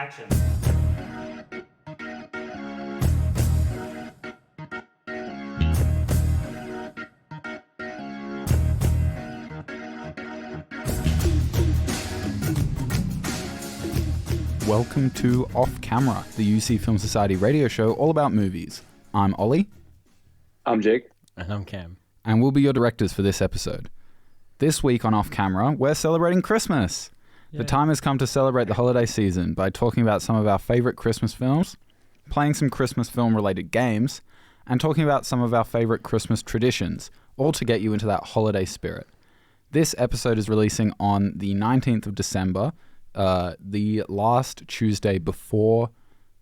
Action. Welcome to Off Camera, the UC Film Society radio show all about movies. I'm Ollie. I'm Jake. And I'm Cam. And we'll be your directors for this episode. This week on Off Camera, we're celebrating Christmas. Yay. The time has come to celebrate the holiday season by talking about some of our favourite Christmas films, playing some Christmas film-related games, and talking about some of our favourite Christmas traditions, all to get you into that holiday spirit. This episode is releasing on the 19th of December, the last Tuesday before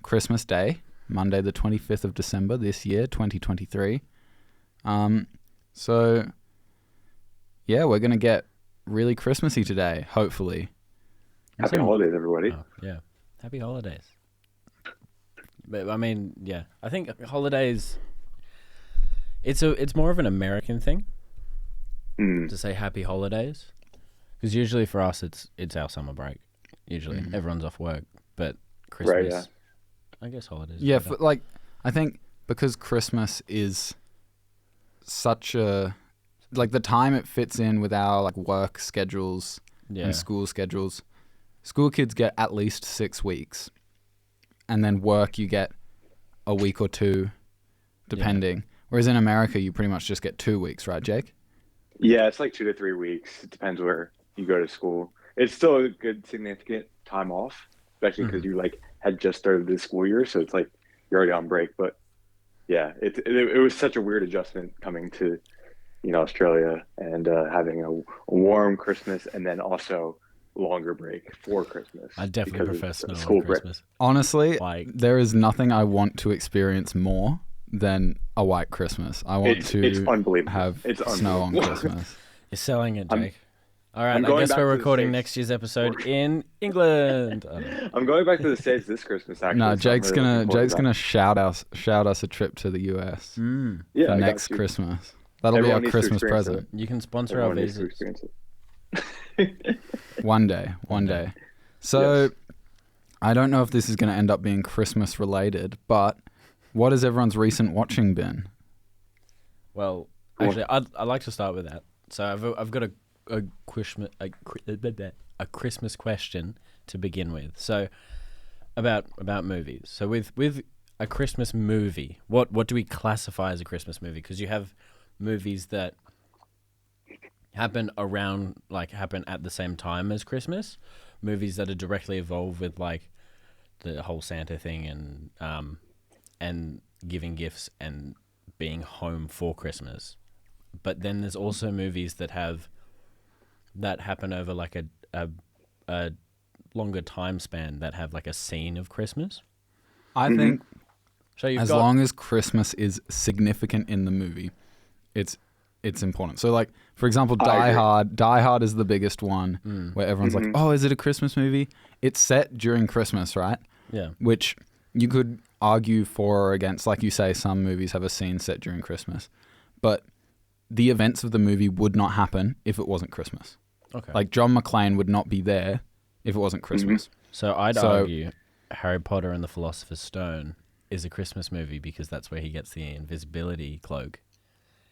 Christmas Day, Monday the 25th of December this year, 2023. So, yeah, we're going to get really Christmassy today, hopefully. Happy holidays, everybody. Oh, yeah. Happy holidays. But I mean, yeah. I think holidays, it's more of an American thing to say happy holidays. Because usually for us, it's our summer break. Usually everyone's off work. But Christmas, Right, yeah. I guess holidays. Yeah, I think because Christmas is such a, the time it fits in with our work schedules and school schedules. School kids get at least 6 weeks, and then work you get a week or two, depending. Yeah. Whereas in America, you pretty much just get 2 weeks, right, Jake? Yeah, it's like 2 to 3 weeks. It depends where you go to school. It's still a good, significant time off, especially because you had just started the school year, so it's like you're already on break. But yeah, it was such a weird adjustment coming to Australia and having a warm Christmas and then also longer break for Christmas. I definitely prefer snow school on Christmas. Honestly, there is nothing I want to experience more than a white Christmas. I want it's unbelievable. Have snow on Christmas. You're selling it, Jake. All right, I guess we're recording next year's episode in England. I'm going back to the States this Christmas, actually. No, Jake's gonna shout us a trip to the US for next Christmas. That'll be our Christmas present. You can sponsor our visas. One day. So, yes. I don't know if this is going to end up being Christmas related, but what has everyone's recent watching been? Well, actually, I'd like to start with that. So I've got a Christmas question to begin with. So about movies. So with a Christmas movie, what do we classify as a Christmas movie? Because you have movies that happen at the same time as Christmas, movies that are directly involved with the whole Santa thing and giving gifts and being home for Christmas. But then there's also movies that happen over a longer time span that have a scene of Christmas. I think so as long as Christmas is significant in the movie, it's important. So for example, Die Hard is the biggest one where everyone's like, oh, is it a Christmas movie? It's set during Christmas, right? Yeah. Which you could argue for or against. Like you say, some movies have a scene set during Christmas. But the events of the movie would not happen if it wasn't Christmas. Okay. John McClane would not be there if it wasn't Christmas. So I'd argue Harry Potter and the Philosopher's Stone is a Christmas movie because that's where he gets the invisibility cloak.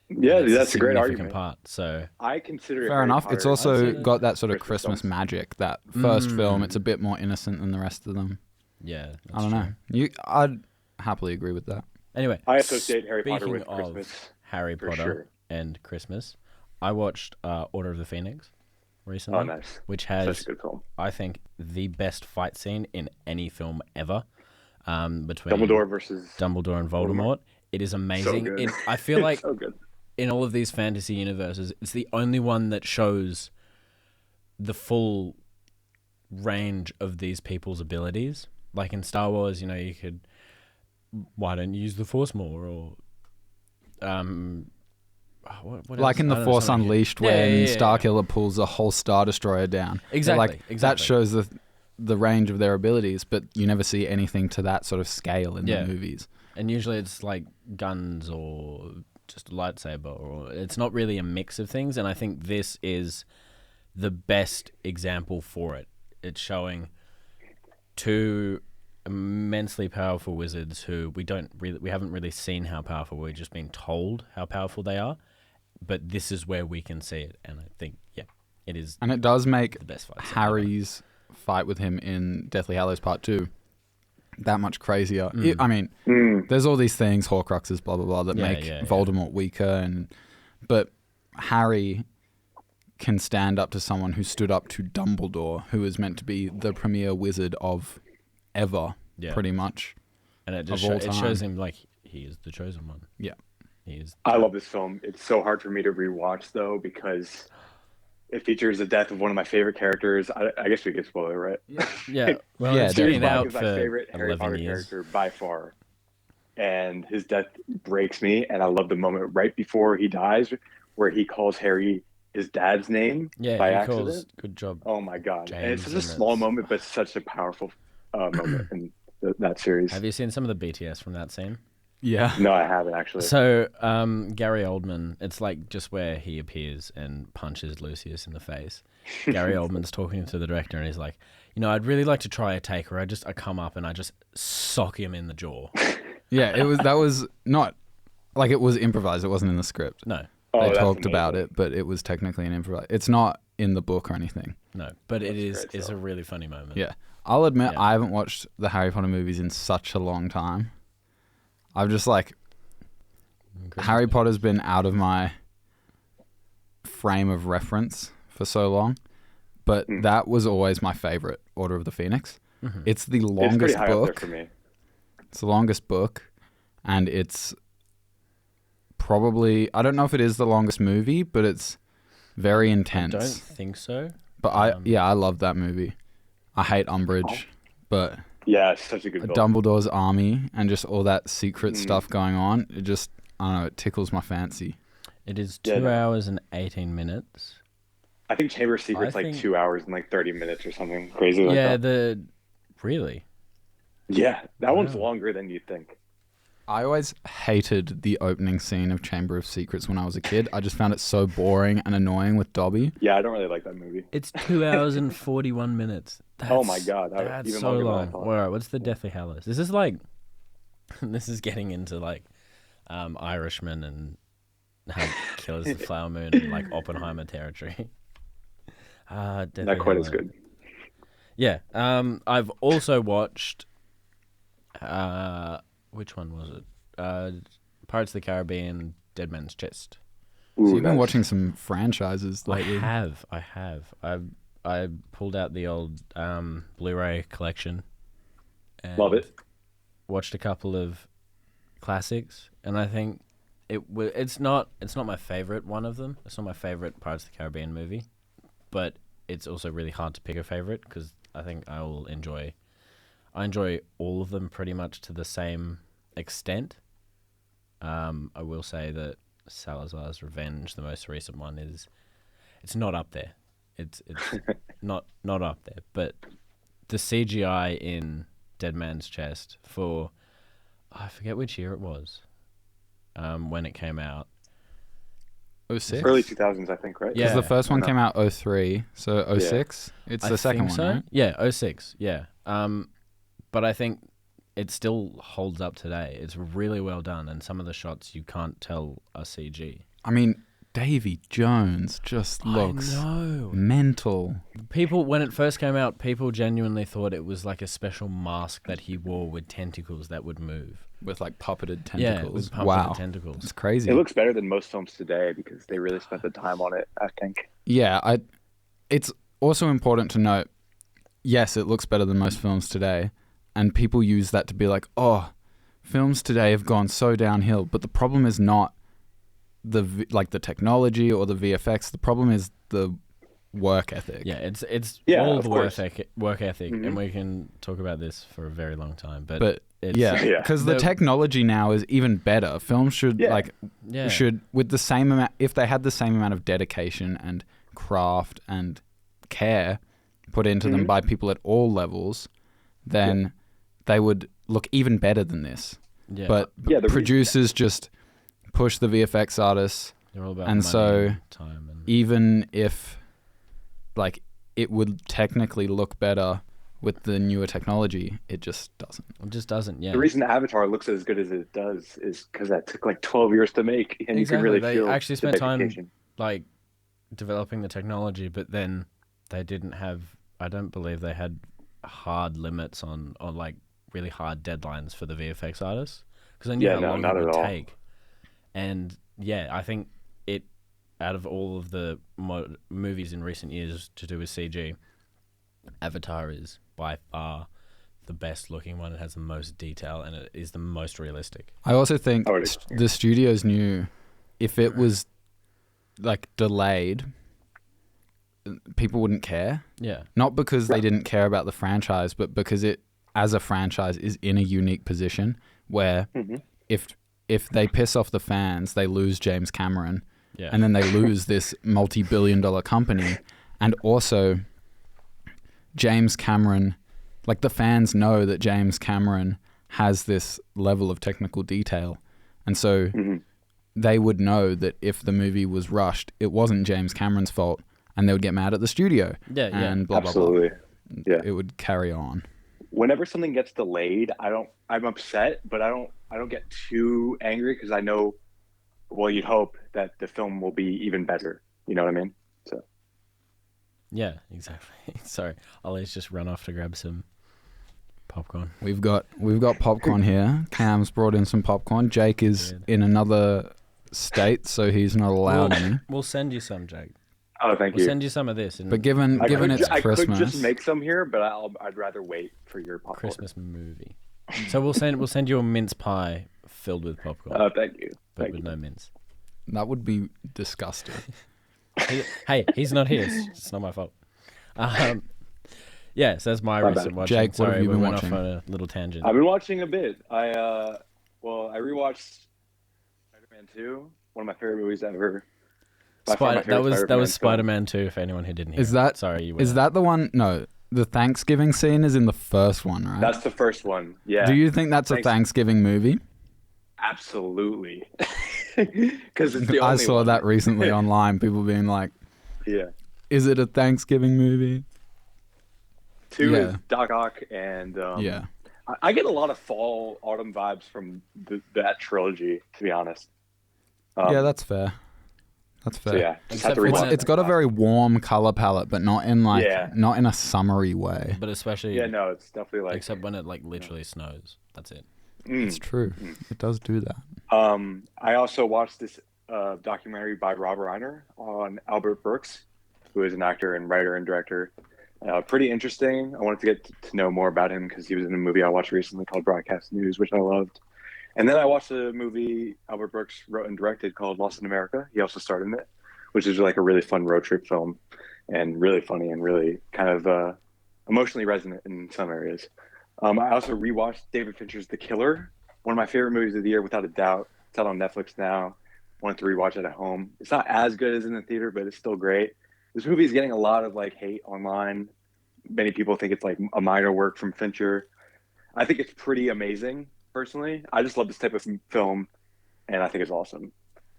Yeah, that's a great argument. Part, so I consider it fair enough. It's also got that sort of Christmas magic. That first film, it's a bit more innocent than the rest of them. Yeah, I don't know. I'd happily agree with that. Anyway, I associate Harry Potter with Christmas. Harry Potter and Christmas, I watched Order of the Phoenix recently. Oh, nice. Which has, such a good film. I think, the best fight scene in any film ever. Between Dumbledore and Voldemort. It is amazing. So good. I feel like so good. In all of these fantasy universes, it's the only one that shows the full range of these people's abilities. Like in Star Wars, you could, why don't you use the Force more? Or, what like else? in The Force Unleashed when Starkiller pulls a whole Star Destroyer down. Exactly. That shows the range of their abilities, but you never see anything to that sort of scale in the movies. And usually it's guns or just a lightsaber, or it's not really a mix of things. And I think this is the best example for it. It's showing two immensely powerful wizards who we haven't really seen how powerful. We've just been told how powerful they are, but this is where we can see it, and I think it is. And it does make the best fight. Harry's fight with him in Deathly Hallows Part 2 that much crazier. I mean, there's all these things, Horcruxes, blah blah blah, that make Voldemort weaker, but Harry can stand up to someone who stood up to Dumbledore, who is meant to be the premier wizard of ever, pretty much. And it just it shows him like he is the chosen one. Yeah. He is. I love this film. It's so hard for me to rewatch though, because it features the death of one of my favorite characters. I guess we could spoil it, right? Yeah. Well, yeah, it's been Sirius out Black is for my favorite Harry 11 Potter years. character by far. And his death breaks me, and I love the moment right before he dies where he calls Harry his dad's name by accident. Good job. Oh my god. James, and it's such a small moment, but such a powerful moment in that series. Have you seen some of the BTS from that scene? Yeah. No, I haven't actually. So, Gary Oldman, it's like just where he appears and punches Lucius in the face. Gary Oldman's talking to the director, and he's like, I'd really like to try a take where I come up and I just sock him in the jaw. Yeah, that was not, like, it was improvised. It wasn't in the script. No. They talked about it, but it was technically an improvised. It's not in the book or anything. No, but it's a really funny moment. Yeah. I'll admit, I haven't watched the Harry Potter movies in such a long time. I've just Harry Potter's been out of my frame of reference for so long, but that was always my favorite, Order of the Phoenix. Mm-hmm. It's the longest pretty high book. up there for me. It's the longest book, and it's probably, I don't know if it is the longest movie, but it's very intense. I don't think so. But I love that movie. I hate Umbridge, but yeah, it's such a good film. Dumbledore's army and just all that secret stuff going on, it just, I don't know, it tickles my fancy. It is 2 hours and 18 minutes. I think Chamber of Secrets 2 hours and 30 minutes or something crazy like that. Really? Yeah, that one's longer than you'd think. I always hated the opening scene of Chamber of Secrets when I was a kid. I just found it so boring and annoying with Dobby. Yeah, I don't really like that movie. It's 2 hours and 41 minutes. Oh my god, that's even so longer long. than I thought. All right, what's the Deathly Hallows? This is getting into Irishman and how Killers of the Flower Moon and Oppenheimer territory. Deathly Not quite as Hallows. good. Yeah. I've also watched. Which one was it? Pirates of the Caribbean, Dead Man's Chest. Ooh, So you've been nice. watching some franchises lately. I have. I pulled out the old Blu-ray collection. And Love it. Watched a couple of classics, and I think it's not my favorite one of them. It's not my favorite Pirates of the Caribbean movie, but it's also really hard to pick a favorite because I think I enjoy all of them pretty much to the same extent. I will say that Salazar's Revenge, the most recent one, it's not up there. It's not up there. But the CGI in Dead Man's Chest for I forget which year it was when it came out. 06? Early 2000s, I think, right? Yeah. Because the first one came out 03, so 06. It's I the second think one, so. right? Yeah, 06. Yeah. But I think it still holds up today. It's really well done, and some of the shots you can't tell are CG. I mean, Davy Jones just looks I know. mental. People, when it first came out, people genuinely thought it was like a special mask that he wore with tentacles that would move. With puppeted tentacles. Yeah, with puppeted wow. tentacles. It's crazy. It looks better than most films today because they really spent the time on it, I think. Yeah, it's also important to note, yes, it looks better than most films today, and people use that to be like, oh, films today have gone so downhill, but the problem is not the technology or the VFX. The problem is the work ethic. Yeah, it's Yeah, all of the course. work ethic, and we can talk about this for a very long time. But it's, yeah, Yeah. because the technology now is even better. Films should should with the same amount, if they had the same amount of dedication and craft and care put into them by people at all levels, then they would look even better than this. Yeah. But Yeah, the producers just push the VFX artists, they're all about and money so and time and even if it would technically look better with the newer technology, it just doesn't. It just doesn't. Yeah. The reason Avatar looks as good as it does is because that took like 12 years to make, and you can really They feel actually the spent time dedication. like developing the technology, but then they didn't have. I don't believe they had hard limits on like really hard deadlines for the VFX artists because they knew Yeah, how no, long not it would at all. take. And yeah, I think it out of all of the movies in recent years to do with CG, Avatar is by far the best looking one. It has the most detail and it is the most realistic. I also think I would the studios knew if it was like delayed, people wouldn't care. Yeah. Not because they didn't care about the franchise, but because it, as a franchise, is in a unique position where Mhm. if they piss off the fans, they lose James Cameron, Yeah. and then they lose this multi-billion-dollar company, and also James Cameron, like the fans know that James Cameron has this level of technical detail, and so Mhm. they would know that if the movie was rushed, it wasn't James Cameron's fault, and they would get mad at the studio, Yeah, yeah. and blah blah blah. Absolutely. Yeah. It would carry on. Whenever something gets delayed, I'm upset, but I don't get too angry because I know, well, you'd hope that the film will be even better. You know what I mean? So Yeah, exactly. Sorry, Ollie's just run off to grab some popcorn. We've got popcorn here. Cam's brought in some popcorn. Jake is Good. in another state, so he's not allowed any. We'll send you some, Jake. oh, thank We'll you. send you some of this in But given it's I Christmas, could just make some here, but I'd rather wait for your popcorn. Christmas movie. So we'll send you a mince pie filled with popcorn, Thank you. but Thank with you. no mince. that would be disgusting. Hey, he's not here. It's not my fault. Yeah, so that's my My recent bad. watching. Jake, what Sorry, have you we been went watching? off on a little tangent. I've been watching a bit. I rewatched Spider-Man 2, one of my favorite movies ever. By far my favorite That was Spider-Man film. Spider-Man 2 for anyone who didn't hear. Is that Sorry, you is were. that the one? No, the Thanksgiving scene is in the first one, right? That's the first one. Yeah. Do you think that's a Thanks- Thanksgiving movie? Absolutely. Because it's the only I saw one. that recently online. People being like, Yeah. "Is it a Thanksgiving movie?" 2 Yeah. is Doc Ock, and Yeah. I get a lot of fall, autumn vibes from that trilogy, to be honest. Yeah, that's fair. That's fair. So yeah, just Except have to for It's, rewatch when it's it. got a very warm color palette, but not in like Yeah. not in a summery way. But especially, Yeah, no, it's definitely like. except when it like literally snows. That's it. It's true. It does do that. I also watched this documentary by Rob Reiner on Albert Brooks, who is an actor and writer and director. Pretty interesting. I wanted to get to know more about him because he was in a movie I watched recently called Broadcast News, which I loved. And then I watched a movie Albert Brooks wrote and directed called Lost in America. He also starred in it, which is like a really fun road trip film and really funny and really kind of emotionally resonant in some areas. I also rewatched David Fincher's The Killer, one of my favorite movies of the year, without a doubt. It's out on Netflix now. Wanted to rewatch it at home. It's not as good as in the theater, but it's still great. This movie is getting a lot of like hate online. Many people think it's like a minor work from Fincher. I think it's pretty amazing, personally. I just love this type of film, and I think it's awesome.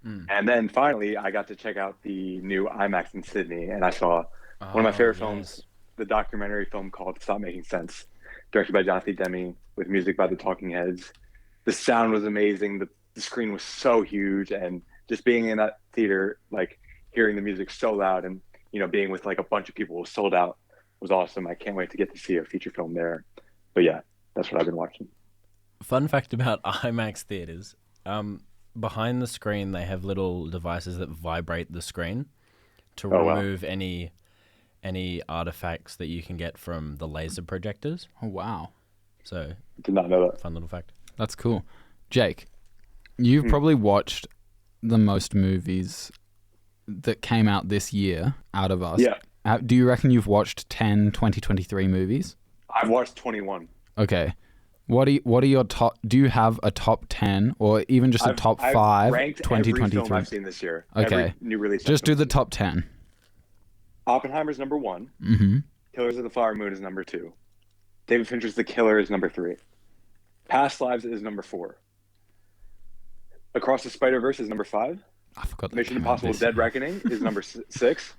And then finally, I got to check out the new IMAX in Sydney, and I saw one of my favorite films, the documentary film called Stop Making Sense, directed by Jonathan Demme, with music by the Talking Heads. The sound was amazing. The screen was so huge, and just being in that theater, like hearing the music so loud, and being with like a bunch of people who was sold out, was awesome. I can't wait to get to see a feature film there. But yeah, that's what I've been watching. Fun fact about IMAX theaters: behind the screen, they have little devices that vibrate the screen to Oh, wow. remove any artifacts that you can get from the laser projectors. Oh wow, So, Did not know that. fun little fact. that's cool. Jake, you've probably watched the most movies that came out this year out of us. Yeah. Do you reckon you've watched 10 2023 movies? I've watched 21. Okay. What are your top? Do you have a top 10 or even just a top I've 5 ranked every film 2023? I've seen this year. Okay. Every new release. Just do I've the seen. top 10. Oppenheimer's number 1. Mm-hmm. Killers of the Flower Moon is number 2. David Fincher's The Killer is number 3. Past Lives is number 4. Across the Spider-Verse is number 5. I forgot that Mission came out Impossible this Dead year. Reckoning is number 6.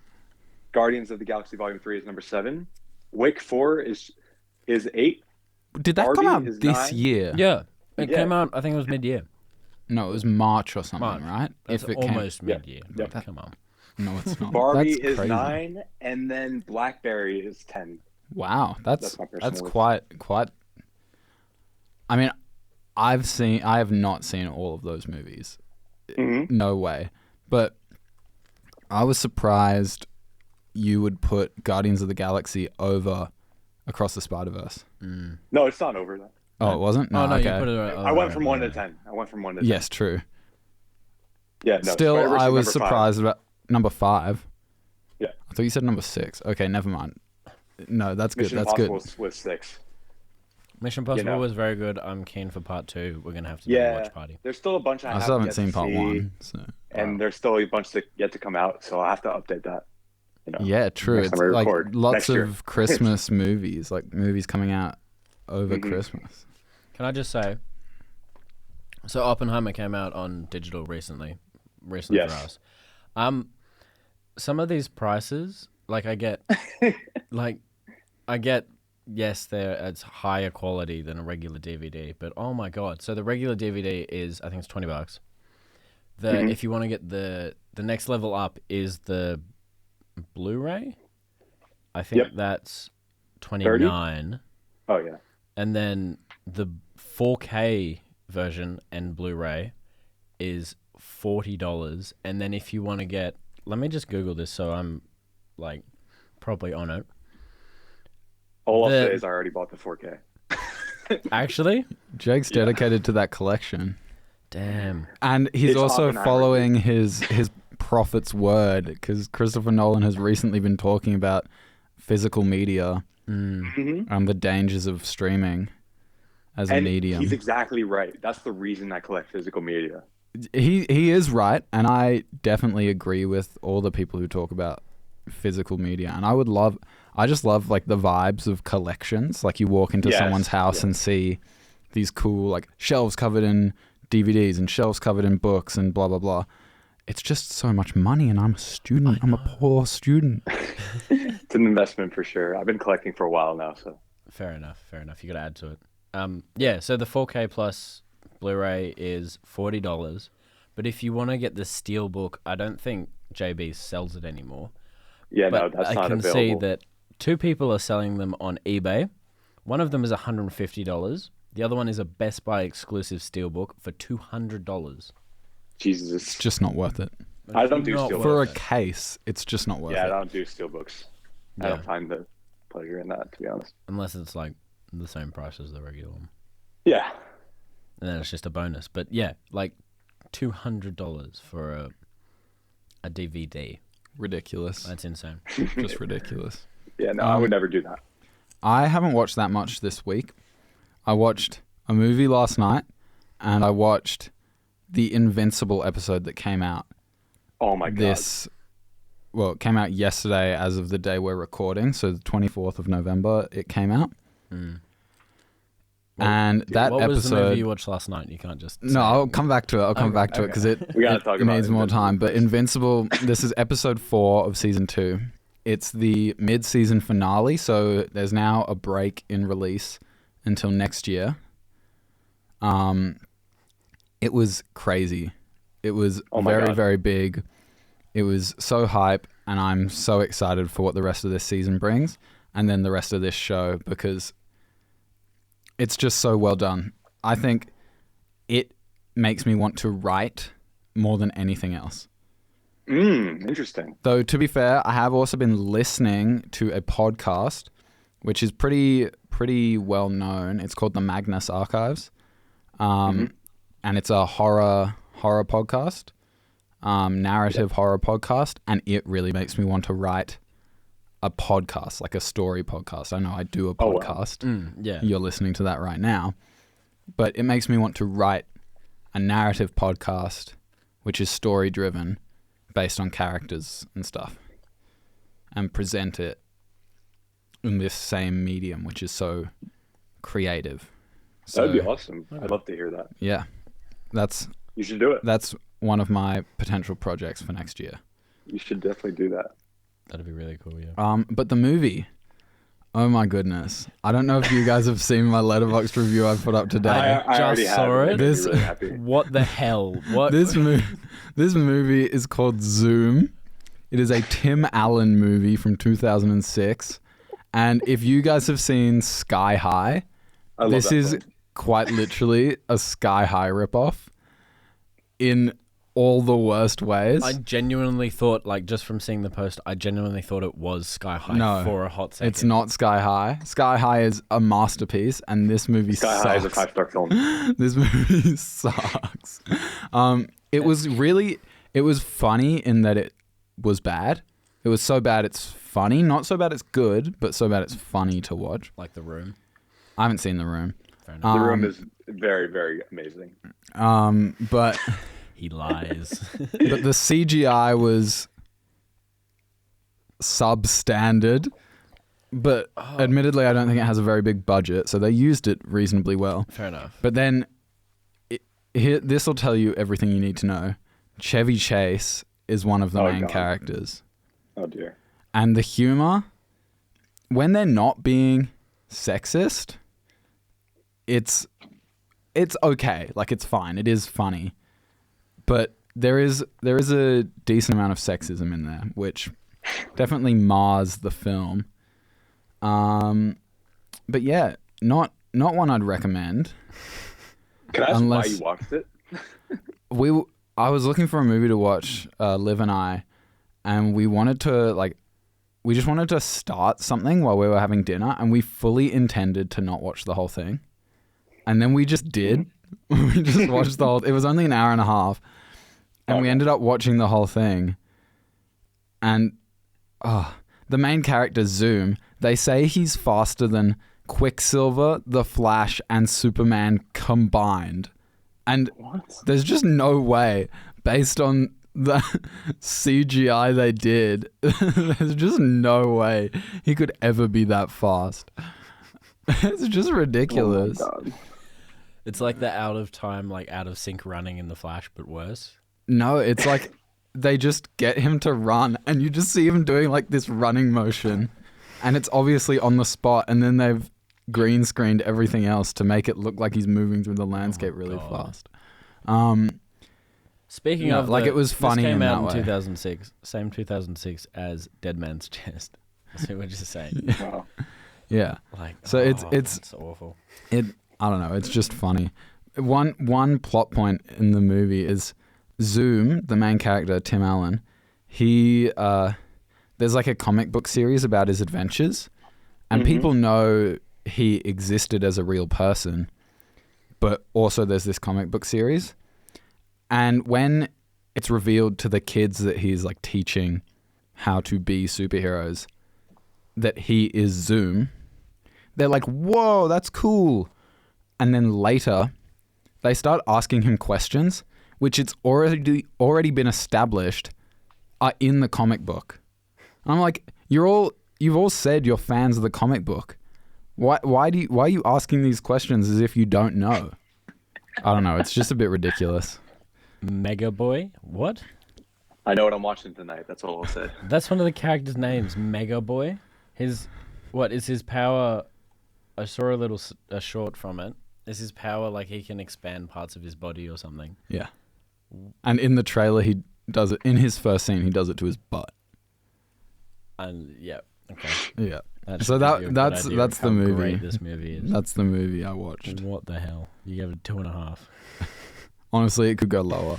Guardians of the Galaxy Volume 3 is number 7. Wick 4 is is 8. Did that come Barbie out is this 9. year? Yeah, it Yeah. came out. I think it was mid-year. No, it was March or something, March. right? That's If it almost Yeah. mid-year. Yep. But come on. No, it's not. Barbie That's is crazy. 9, and then Blackberry is 10. Wow, that's my personal list. quite. I mean, I have not seen all of those movies. Mm-hmm. No way. But I was surprised you would put Guardians of the Galaxy over Across the Spider-Verse. No, it's not over that. Oh, it wasn't? No, Oh no, okay. you put it. I went from 1 to 10. I went from 1 to 10. Yes, true. Yeah. No, Still, Spider-Verse I is was number 5. surprised about number 5. Yeah. I thought you said number 6. Okay, never mind. No, that's good. Mission That's Impossible good. was 6. Mission Impossible know. was very good. I'm keen for part 2. We're gonna have to do a Yeah. watch party. There's still a bunch I still haven't yet seen to part see, 1. So. and there's still a bunch yet to come out. So I have to update that. You know. Yeah, true. Next It's time we like record, lots next year. of Christmas movies, like movies coming out over Mhm. Christmas. Can I just say? So Oppenheimer came out on digital recently for Yes. us. Some of these prices, like I get, yes, it's higher quality than a regular DVD, but oh my god! So the regular DVD is, I think it's $20. Mhm. If you want to get the next level up is the Blu-ray. I think Yep. that's $29. Oh yeah. And then the 4K version and Blu-ray is $40. And then if you want to get, let me just Google this so I'm like probably on it. All I'll The- say is I already bought the 4K. Actually, Jake's dedicated to that collection, damn. and he's It's also Oppenheimer. following his prophet's word because Christopher Nolan has recently been talking about physical media Mm-hmm. and the dangers of streaming as a And medium. he's exactly right. That's the reason I collect physical media. He is right, and I definitely agree with all the people who talk about physical media. And I just love like the vibes of collections. Like you walk into Yes, someone's house yes. and see these cool like shelves covered in DVDs and shelves covered in books and blah blah blah. It's just so much money, and I'm a student. I'm a poor student. It's an investment for sure. I've been collecting for a while now, so Fair enough. You got to add to it. Yeah. So the 4K plus Blu-ray is $40, but if you want to get the Steelbook, I don't think JB sells it anymore. yeah, But no, that's I not can available. see that 2 people are selling them on eBay. One of them is $150. The other one is a Best Buy exclusive Steelbook for $200. Jesus, It's just not worth it. I don't do Not Steelbook. For a worth it. case, it's just not worth yeah, I it. don't do steelbooks. I Yeah. don't find the pleasure in that, to be honest. Unless it's like the same price as the regular one. Yeah, And then it's just a bonus. But yeah, like $200 for a DVD. Ridiculous. That's insane. Just ridiculous. yeah, no, I would never do that. I haven't watched that much this week. I watched a movie last night, and I watched the Invincible episode that came out Oh my god. it came out yesterday as of the day we're recording, so the 24th of November it came out. Mm. And that what was the movie episode... you watched last night? You can't just No, say I'll it. come back to it. I'll come Okay, back to it because We gotta it talk about needs more Invincible time. But first. Invincible, this is episode 4 of season 2. It's the mid-season finale, so there's now a break in release until next year. It was crazy. It was Oh my very, God. very big. It was so hype, and I'm so excited for what the rest of this season brings, and then the rest of this show, because it's just so well done. I think it makes me want to write more than anything else. Interesting. Though, to be fair, I have also been listening to a podcast, which is pretty well known. It's called the Magnus Archives, and it's a horror podcast, narrative horror podcast, and it really makes me want to write a podcast, like a story podcast. I know I do a Oh, wow. podcast. Yeah. You're listening to that right now, but it makes me want to write a narrative podcast, which is story driven, based on characters and stuff, and present it in this same medium, which is so creative. That'd be So, awesome. I'd love to hear that. yeah, that's You should do it. one of my potential projects for next year. You should definitely do that. That'd be really cool, yeah. But the movie, Oh my goodness. I don't know if you guys have seen my Letterboxd review I put up today. I already just have saw it. Made me This- really happy. What the hell? What? This movie is called Zoom. It is a Tim Allen movie from 2006. And if you guys have seen Sky High, I love this that is film. quite literally a Sky High ripoff in all the worst ways. I genuinely thought, like, just from seeing the post, I genuinely thought it was Sky High No, for a hot second. It's not Sky High. Sky High is a masterpiece, and this movie Sky sucks. High is a 5-star film. This movie sucks. It was funny in that it was bad. It was so bad it's funny. Not so bad it's good, but so bad it's funny to watch. Like The Room. I haven't seen The Room. Fair enough. The Room is very, very amazing. But He lies. but the CGI was substandard. But admittedly, I don't think it has a very big budget, so they used it reasonably well. Fair enough. But then, this will tell you everything you need to know. Chevy Chase is one of the Oh, main God. characters. Oh dear. And the humor, when they're not being sexist, it's okay. Like, it's fine. It is funny. But there is a decent amount of sexism in there, which definitely mars the film. But yeah, not one I'd recommend. Can I ask why Unless- you watched it? I was looking for a movie to watch, Liv and I, and we just wanted to start something while we were having dinner, and we fully intended to not watch the whole thing. And then we just did. We just watched the whole. It was only an hour and a half, and we Okay. ended up watching the whole thing. And the main character Zoom, they say he's faster than Quicksilver, the Flash, and Superman combined. And What? there's just no way, based on the CGI they did, there's just no way he could ever be that fast. It's just ridiculous. Oh my God. It's like the out of time, like out of sync running in The Flash, but worse. No, it's like they just get him to run, and you just see him doing like this running motion, and it's obviously on the spot, and then they've green screened everything else to make it look like he's moving through the landscape really God. fast. Speaking Yeah, of, like, it was funny this came in out that in way. 2006, same 2006 as Dead Man's Chest. That's what we're just saying. Wow. Yeah. Like, So it's that's awful. I don't know, it's just funny. One plot point in the movie is Zoom, the main character, Tim Allen, he there's like a comic book series about his adventures, and people know he existed as a real person, but also there's this comic book series. And when it's revealed to the kids that he's like teaching how to be superheroes, that he is Zoom, they're like, whoa, that's cool. And then later, they start asking him questions, which it's already been established are in the comic book. And I'm like, you've all said you're fans of the comic book. Why are you asking these questions as if you don't know? I don't know. It's just a bit ridiculous. Mega Boy? What? I know what I'm watching tonight. That's all I'll say. That's one of the characters' names, Mega Boy. What is his power? I saw a short from it. Is his power like he can expand parts of his body or something? Yeah. And in the trailer, he does it. In his first scene, he does it to his butt. And yeah, okay. Yeah. That So should give you a good that's idea that's of the how movie. Great this movie is. That's the movie I watched. What the hell? You gave it 2.5. Honestly, it could go lower.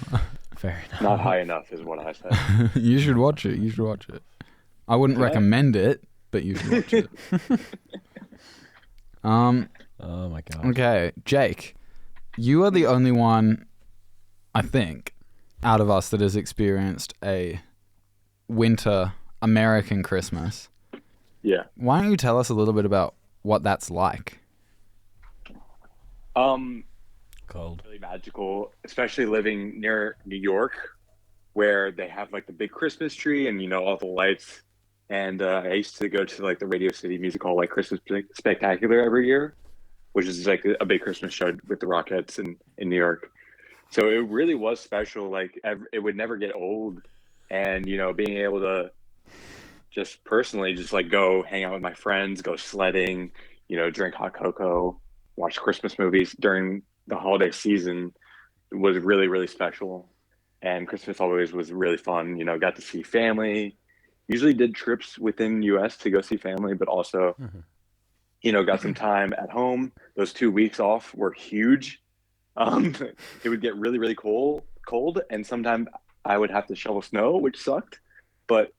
Fair enough. Not high enough is what I said. You should watch it. You should watch it. I wouldn't Okay. recommend it, but you should watch it. Oh my god. Okay, Jake, you are the only one, I think, out of us that has experienced a winter American Christmas. Yeah. Why don't you tell us a little bit about what that's like? Cold. Really magical, especially living near New York, where they have like the big Christmas tree and all the lights. And I used to go to like the Radio City Music Hall like Christmas Spectacular every year, which is like a big Christmas show with the Rockettes in New York. So it really was special. Like it would never get old, and being able to just personally, just like go hang out with my friends, go sledding, drink hot cocoa, watch Christmas movies during the holiday season was really, really special. And Christmas always was really fun. Got to see family. Usually did trips within US to go see family, but also, Mhm. Got some time at home. Those 2 weeks off were huge. Um, it would get really, really cold, and sometimes I would have to shovel snow, which sucked. But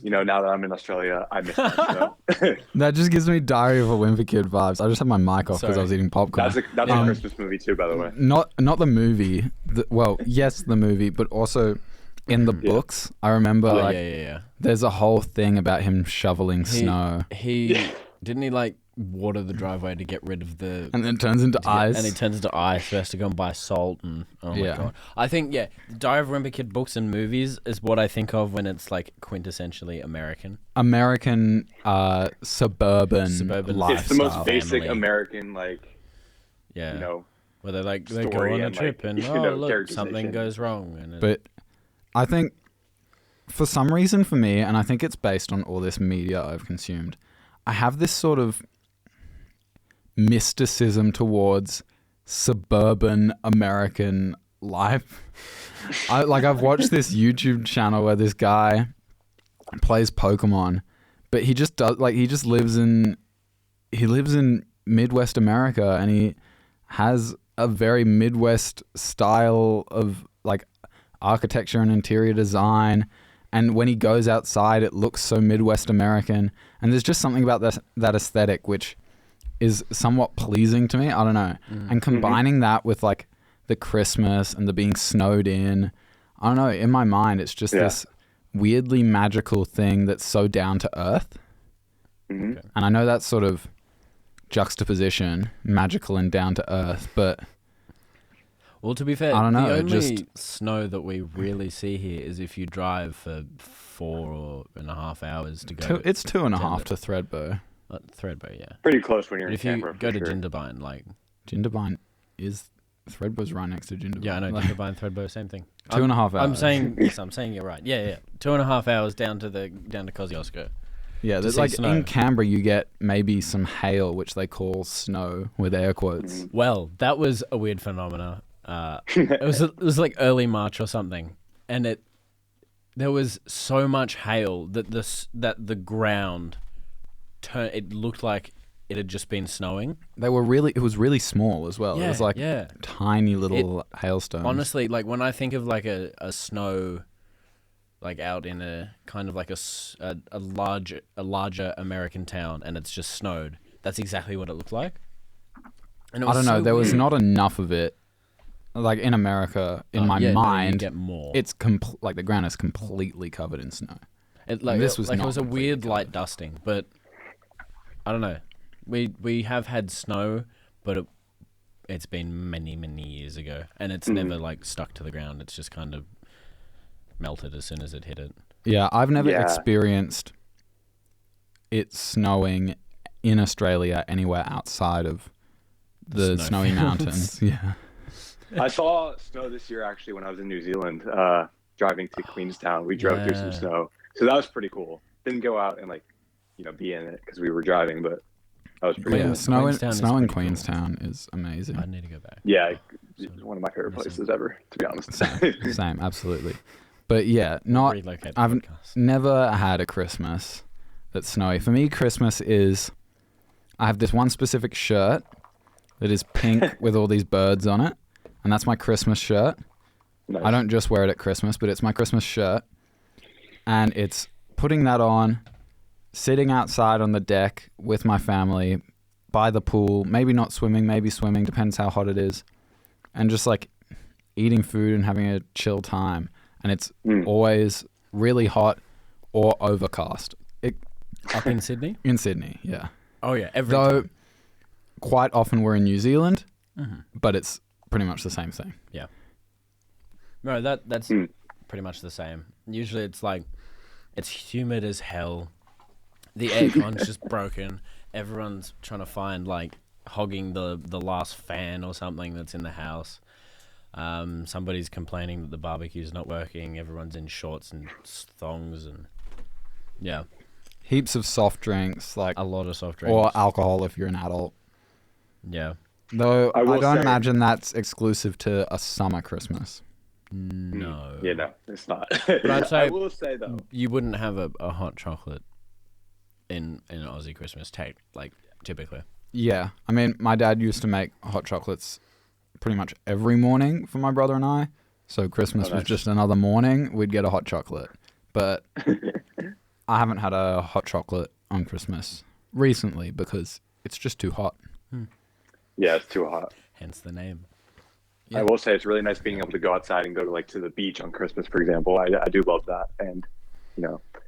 now that I'm in Australia, I miss that snow. That just gives me Diary of a Wimpy Kid vibes. I just had my mic off because I Sorry. was eating popcorn. That's a Christmas movie too, by the way. Not the movie. Well, yes, the movie, but also in the Yeah. books. I remember Oh, like yeah. there's a whole thing about him shoveling snow, He didn't he like water the driveway to get rid of the and then it turns into ice. and he turns into ice. So he has to go and buy salt and oh my Yeah. god. I think the Diary of a Wimpy Kid books and movies is what I think of when it's like quintessentially American. American suburban Suburban lifestyle. It's the most basic family. American, Yeah. Where they they go story on a and, trip and look, something characterization. goes wrong and But I think for some reason for me, and I think it's based on all this media I've consumed, I have this sort of mysticism towards suburban American life. I've watched this YouTube channel where this guy plays Pokemon, but he just does he lives in Midwest America, and he has a very Midwest style of architecture and interior design. And when he goes outside, it looks so Midwest American. And there's just something about that aesthetic which is somewhat pleasing to me. I don't know. And combining that with the Christmas and the being snowed in, I don't know. In my mind, it's just this weirdly magical thing that's so down to earth. Mhm. And I know that's sort of juxtaposition, magical and down to earth, but well, to be fair, I don't know, the it only just- snow that we really see here is if you drive for 4.5 hours to go. it's 2.5 Gender. to Threadbow. Threadbow, yeah. Pretty close when you're But in if you Canberra. go for to sure. Jindabyne, Jindabyne is Threadbow's right next to Jindabyne. yeah, I know Jindabyne, Threadbow, same thing. 2.5 hours. I'm saying you're right. Yeah. 2.5 hours down to Kosciuszko. Yeah, there's see snow. in Canberra you get maybe some hail, which they call snow with air quotes. Well, that was a weird phenomena. It was like early March or something, and there was so much hail that the ground it looked like it had just been snowing. It was really small as well. It was tiny little hailstones. Honestly, when I think of a snow, out in a kind of a larger American town, and it's just snowed. That's exactly what it looked like. And it I don't know. so There was weird. not enough of it. In America, in my Yeah, no, you mind, get more. it's the ground is completely covered in snow. This was not it was a completely weird light covered. dusting, but I don't know. We have had snow, but it's been many years ago, and it's never stuck to the ground. It's just kind of melted as soon as it hit it. Yeah, I've never Yeah. experienced it snowing in Australia anywhere outside of the Snow snowy fields. mountains. Yeah. I saw snow this year actually when I was in New Zealand, driving to Queenstown. We drove through some Yeah. snow, so that was pretty cool. Didn't go out and be in it because we were driving, but that was pretty Yeah, cool. snow in Queenstown is snow in pretty cool. Mm-hmm. Queenstown is amazing. I need to go back. Yeah, it's one of my favorite places ever, to be honest. Same, absolutely. But yeah, not Relocate the I've podcast. never had a Christmas that's snowy. For me, Christmas is I have this one specific shirt that is pink with all these birds on it, and that's my Christmas shirt. Nice. I don't just wear it at Christmas, but it's my Christmas shirt. And it's putting that on, sitting outside on the deck with my family, by the pool, maybe not swimming, maybe swimming, depends how hot it is, and just eating food and having a chill time. And it's always really hot or overcast. Up in Sydney? In Sydney, yeah. Oh yeah, every Though time. quite often we're in New Zealand, but it's pretty much the same thing. Yeah. No, that's pretty much the same. Usually it's humid as hell. The aircon's just broken. Everyone's trying to find hogging the last fan or something that's in the house. Somebody's complaining that the barbecue's not working. Everyone's in shorts and thongs and yeah. Heaps of soft drinks, like, A lot of soft drinks. or alcohol if you're an adult. Yeah. Though I I will don't say- imagine that's exclusive to a summer Christmas. No. Yeah, no, it's not. But I'd say I will say though. you wouldn't have a hot chocolate in an Aussie Christmas typically. Yeah, I mean, my dad used to make hot chocolates pretty much every morning for my brother and I. So Christmas Oh, was nice. just another morning we'd get a hot chocolate. But I haven't had a hot chocolate on Christmas recently because it's just too hot. Yeah, it's too hot. Hence the name. Yeah. I will say it's really nice being able to go outside and go to the beach on Christmas, for example. I do love that, and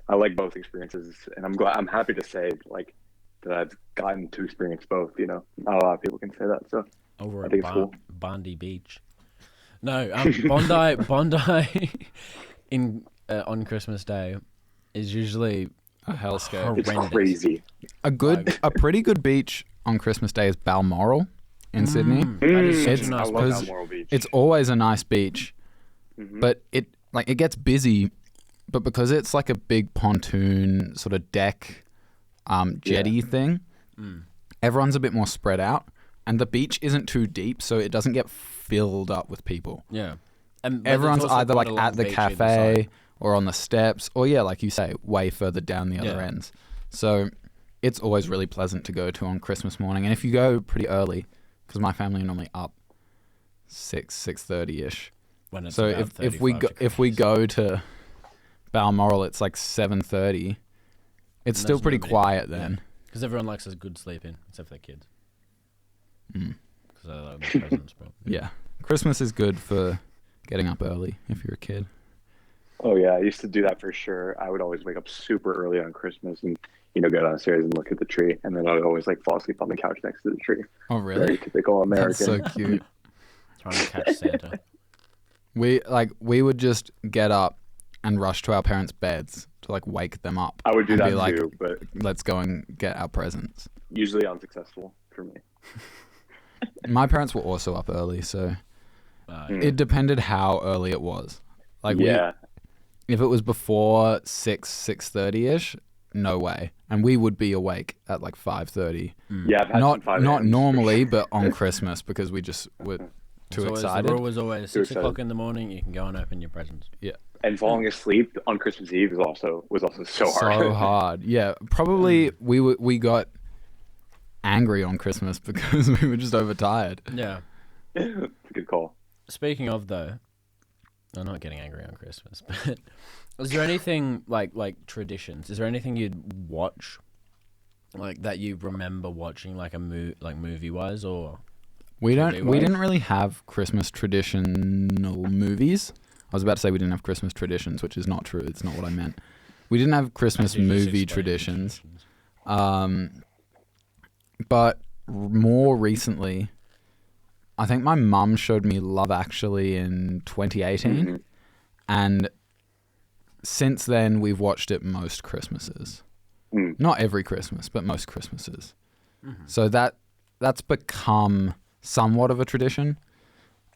I like both experiences, and I'm happy to say that I've gotten to experience both. Not a lot of people can say that, so Over I at think it's cool. Bondi Beach. No, Bondi in on Christmas Day is usually A hellscape. It's horrendous. crazy. A pretty good beach on Christmas Day is Balmoral in Sydney. That is such It's- a I nice love because Balmoral Beach. It's always a nice beach, Mhm. but it gets busy, but because it's like a big pontoon sort of deck jetty thing, everyone's a bit more spread out, and the beach isn't too deep, so it doesn't get filled up with people. Yeah. And but there's Everyone's also either quite like a long at the beach either cafe side. or on the steps, or like you say, way further down the other Yeah. ends. So it's always really pleasant to go to on Christmas morning, and if you go pretty early, because my family are normally up 6:30 ish. When it's So about if we 35 go to Balmoral, it's like 7:30. It's And still there's pretty nobody. quiet then. Because everyone likes a good sleep in, except for their kids. Mm. Because they love the presents, bro. Yeah, Christmas is good for getting up early if you're a kid. Oh yeah, I used to do that for sure. I would always wake up super early on Christmas and go downstairs and look at the tree, and then I would always fall asleep on the couch next to the tree. Oh Very really? typical American. That's so cute. Trying to catch Santa. We would just get up and rush to our parents' beds to wake them up. I would do and that be like, too, but let's go and get our presents. usually unsuccessful for me. My parents were also up early, so Mm. it depended how early it was. Yeah, If it was before 6:30 ish, no way. And we would be awake at 5:30. yeah. I've had Not some 5 not a.m.s. normally, but on Christmas because we just were too The excited. rule was always Too 6 o'clock excited. in the morning. You can go and open your presents. And falling asleep on Christmas Eve was also so hard. So hard. Yeah, probably we got angry on Christmas because we were just overtired. Yeah. It's a good call. Speaking of though, I'm not getting angry on Christmas, but is there anything like traditions? Is there anything you'd watch, that you remember watching, movie wise, or We TV-wise? didn't really have Christmas traditional movies. I was about to say we didn't have Christmas traditions, which is not true. It's not what I meant. We didn't have Christmas You just movie explained traditions. But more recently, I think my mum showed me Love Actually in 2018. Mhm. And since then, we've watched it most Christmases. Mm. Not every Christmas, but most Christmases. Mm-hmm. So that's become somewhat of a tradition.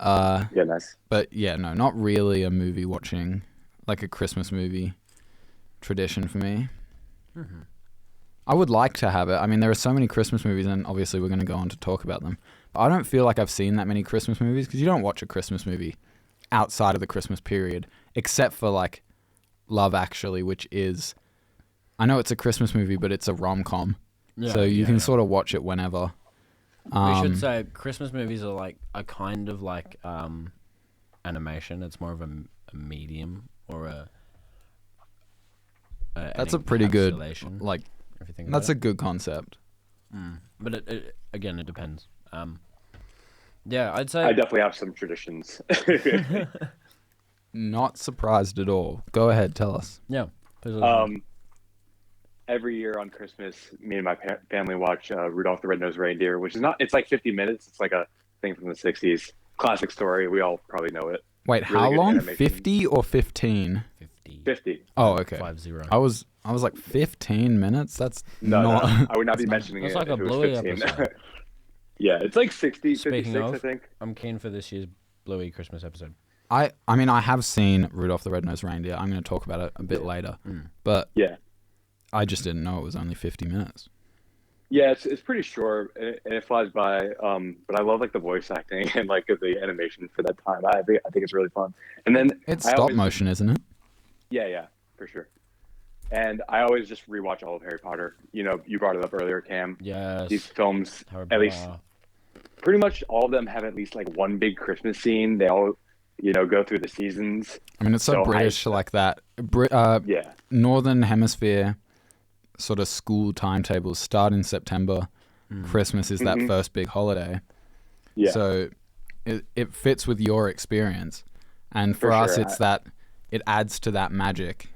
Yeah, nice. But yeah, no, not really a movie watching, like a Christmas movie tradition for me. Mm-hmm. I would like to have it. I mean, there are so many Christmas movies, and obviously we're going to go on to talk about them. But I don't feel like I've seen that many Christmas movies because you don't watch a Christmas movie outside of the Christmas period, except for Love Actually, which is, I know it's a Christmas movie, but it's a rom-com. So you can sort of watch it whenever. We should say Christmas movies are a kind of animation. It's more of a medium or That's a pretty good, encapsulation, like, if you think that's about a good concept. But it again, it depends. Yeah, I'd say I definitely have some traditions. Not surprised at all. Go ahead, tell us. yeah. please let us know. Every year on Christmas, me and my family watch Rudolph the Red-Nosed Reindeer, which is it's 50 minutes. It's like a thing from the 60s. Classic story. We all probably know it. Wait, Really how good long? animation. 50 or 15? 50. 50. Oh, okay. 50. I was like 15 minutes. That's No, not. no, I would not be That's mentioning That's it like a if it was Bluey 15. episode. Yeah, it's like 60, Speaking 56, of- I think. I'm keen for this year's Bluey Christmas episode. I mean, I have seen Rudolph the Red-Nosed Reindeer. I'm going to talk about it a bit later. Mm. But Yeah. I just didn't know it was only 50 minutes. Yeah, it's pretty short and it flies by. But I love like the voice acting and like the animation for that time. I think it's really fun. And then It's I stop always, motion, isn't it? yeah, for sure. And I always just rewatch all of Harry Potter. You know, you brought it up earlier, Cam. Yes. These films, Harry at least Potter. pretty much all of them have at least like one big Christmas scene. They all, go through the seasons. I mean, it's so So British like that. Yeah. Northern Hemisphere sort of school timetables start in September. Christmas is that Mhm. first big holiday. Yeah. So it fits with your experience. And for For us, sure. it's that it adds to that magic.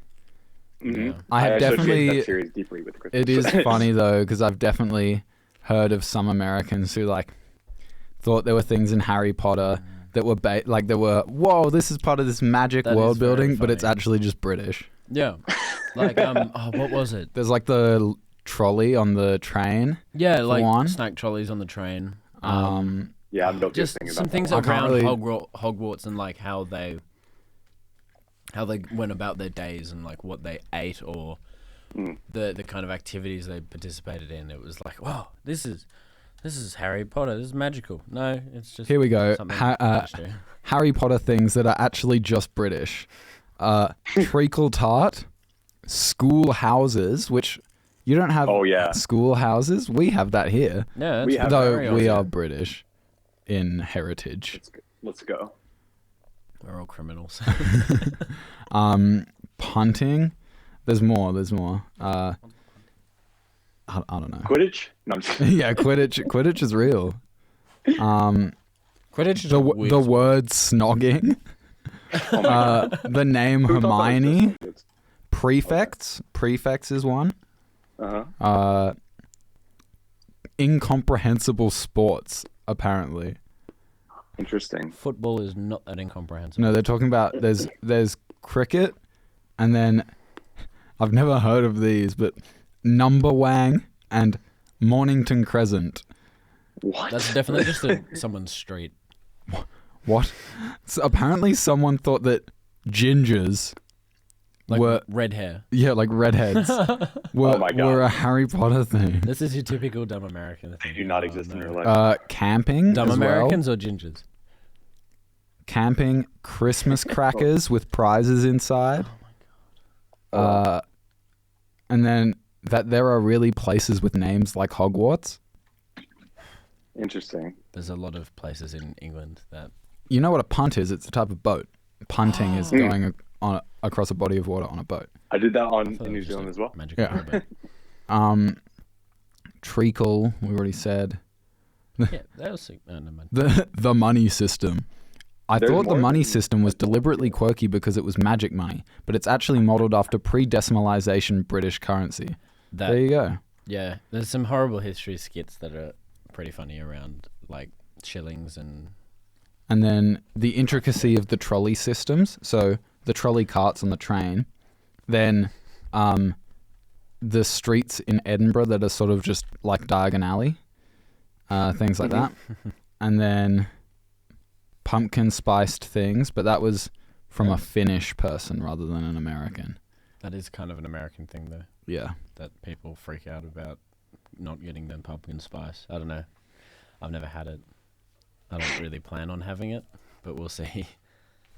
Mhm. Yeah. I have associate definitely. that series deeply with Christmas. It is funny though, because I've definitely heard of some Americans who like thought there were things in Harry Potter that were whoa, this is part of this magic That is world very building, but it's funny. actually just British. Yeah. Like what was it? There's like the trolley on the train. Yeah, like one. snack trolleys on the train. Yeah, I'm guilty of Just thinking some about things that. I can't around really- Hogwarts and like how they went about their days and like what they ate or Mm. the kind of activities they participated in. It was like, wow, this is Harry Potter. This is magical. No, it's just Here we go. something Ha- British do. Harry Potter things that are actually just British. Treacle tart, school houses, which you don't have Oh, yeah. school houses. We have that here. Yeah, We it's have Though very we odd. are British in heritage. Let's go. We're all criminals. Punting. There's more. I don't know. Quidditch? No, I'm just kidding. Yeah, Quidditch is real. Quidditch is The a weird the sport. word snogging. Oh my God. The name Who thought that was Hermione. just- Prefects is one. Uh-huh. Incomprehensible sports, apparently. Interesting. Football is not that incomprehensible. No, they're talking about there's cricket, and then I've never heard of these, but Numberwang and Mornington Crescent. What? That's definitely just someone's street. What? So apparently, someone thought that gingers Like were red hair. like redheads were Oh my God. were a Harry Potter thing. This is your typical dumb American thing. They do not exist in real life. Camping Dumb as well. Americans or gingers? Camping, Christmas crackers with prizes inside. And then that there are really places with names like Hogwarts. Interesting. There's a lot of places in England that You know what a punt is? It's a type of boat. Punting is going on across a body of water on a boat. I did that I in thought it New was just Zealand a as well. magical Yeah. robot. Treacle, we already said. Yeah, that was sick. No, never mind. The money system. I There's thought the more money than- system was deliberately quirky because it was magic money, but it's actually modeled after pre-decimalization British currency. That There you go. yeah, there's some horrible history skits that are pretty funny around like shillings and And then the intricacy of the trolley systems. So the trolley carts on the train. Then the streets in Edinburgh that are sort of just like Diagon Alley. Things like that. And then pumpkin spiced things, but that was from a Finnish person rather than an American. that is kind of an American thing though, Yeah. that people freak out about not getting them pumpkin spice. I don't know. I've never had it. I don't really plan on having it, but we'll see.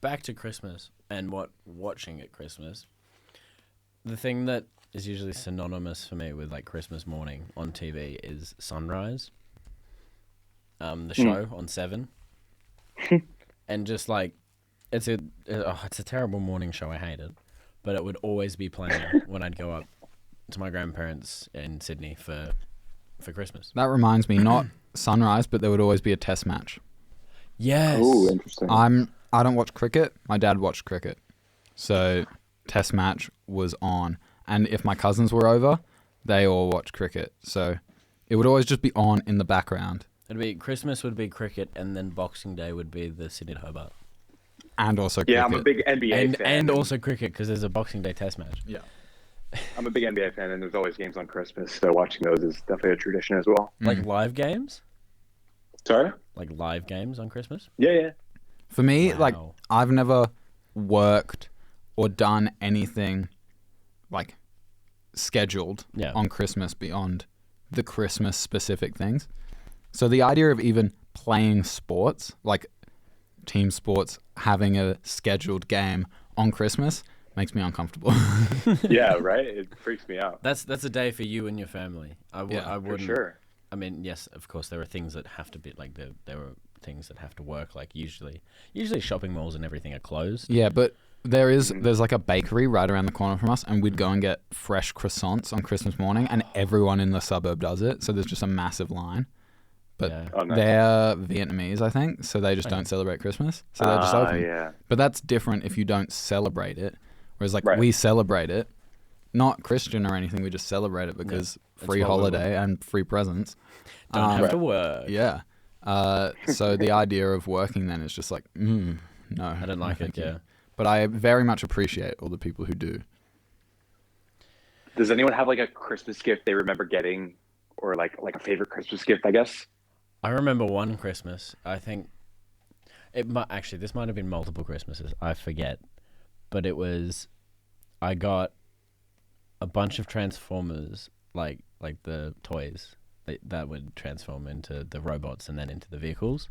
Back to Christmas and what watching at Christmas. The thing that is usually synonymous for me with like Christmas morning on TV is Sunrise. The show on 7. And just like it's a terrible morning show. I hate it, but it would always be playing when I'd go up to my grandparents in Sydney for Christmas. That reminds me, not Sunrise, but there would always be a test match. Yes. Oh, interesting. I don't watch cricket. My dad watched cricket. So test match was on. And if my cousins were over, they all watched cricket. So it would always just be on in the background. It'd be Christmas would be cricket, and then Boxing Day would be the Sydney Hobart, And also cricket. Yeah, I'm a big NBA fan. and also cricket because there's a Boxing Day Test match. Yeah. I'm a big NBA fan, and there's always games on Christmas, so watching those is definitely a tradition as well. Like live games, Sorry? like live games on Christmas. Yeah. For me, like, Wow. I've never worked or done anything like scheduled Yeah. on Christmas beyond the Christmas specific things. So the idea of even playing sports, like team sports, having a scheduled game on Christmas makes me uncomfortable. Yeah, right. It freaks me out. That's a day for you and your family. I For wouldn't. sure. I mean, yes, of course, there are things that have to be like there are things that have to work. Like usually shopping malls and everything are closed. Yeah, but there's like a bakery right around the corner from us, and we'd go and get fresh croissants on Christmas morning, and everyone in the suburb does it. So there's just a massive line. But Yeah. Oh, nice. they're Vietnamese, I think, so they just don't celebrate Christmas. So they're just open. Yeah. But that's different if you don't celebrate it. Whereas like Right. we celebrate it, not Christian or anything. We just celebrate it because that's free what we holiday and free presents. Don't have Right. to work. Yeah. So the idea of working then is just like, no. I don't like thank it. you. Yeah. But I very much appreciate all the people who do. Does anyone have like a Christmas gift they remember getting, or like a favorite Christmas gift? I guess. I remember one Christmas. I think it might actually. This might have been multiple Christmases. I forget, but it was. I got a bunch of Transformers, like the toys that would transform into the robots and then into the vehicles.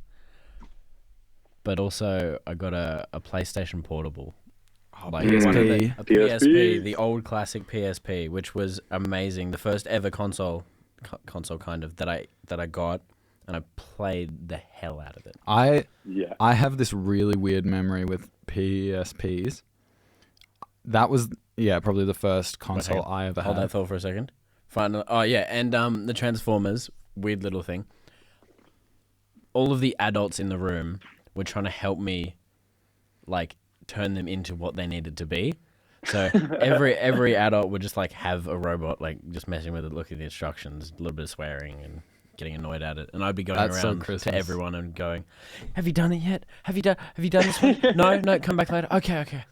But also, I got a PlayStation Portable. Like PSP. one of the, a PSP, PSP. the old classic PSP, which was amazing. The first ever console kind of that I got, and I played the hell out of it. Yeah. I have this really weird memory with PSPs. That was probably the first console hang on. I ever Hold that had. thought for a second. Oh yeah, and the Transformers, weird little thing. All of the adults in the room were trying to help me, like, turn them into what they needed to be. So every adult would just like have a robot, like just messing with it, looking at the instructions, a little bit of swearing and getting annoyed at it. And I'd be going That's so around Christmas. to everyone and going, "Have you done it yet? Have you done this one? No, come back later. Okay.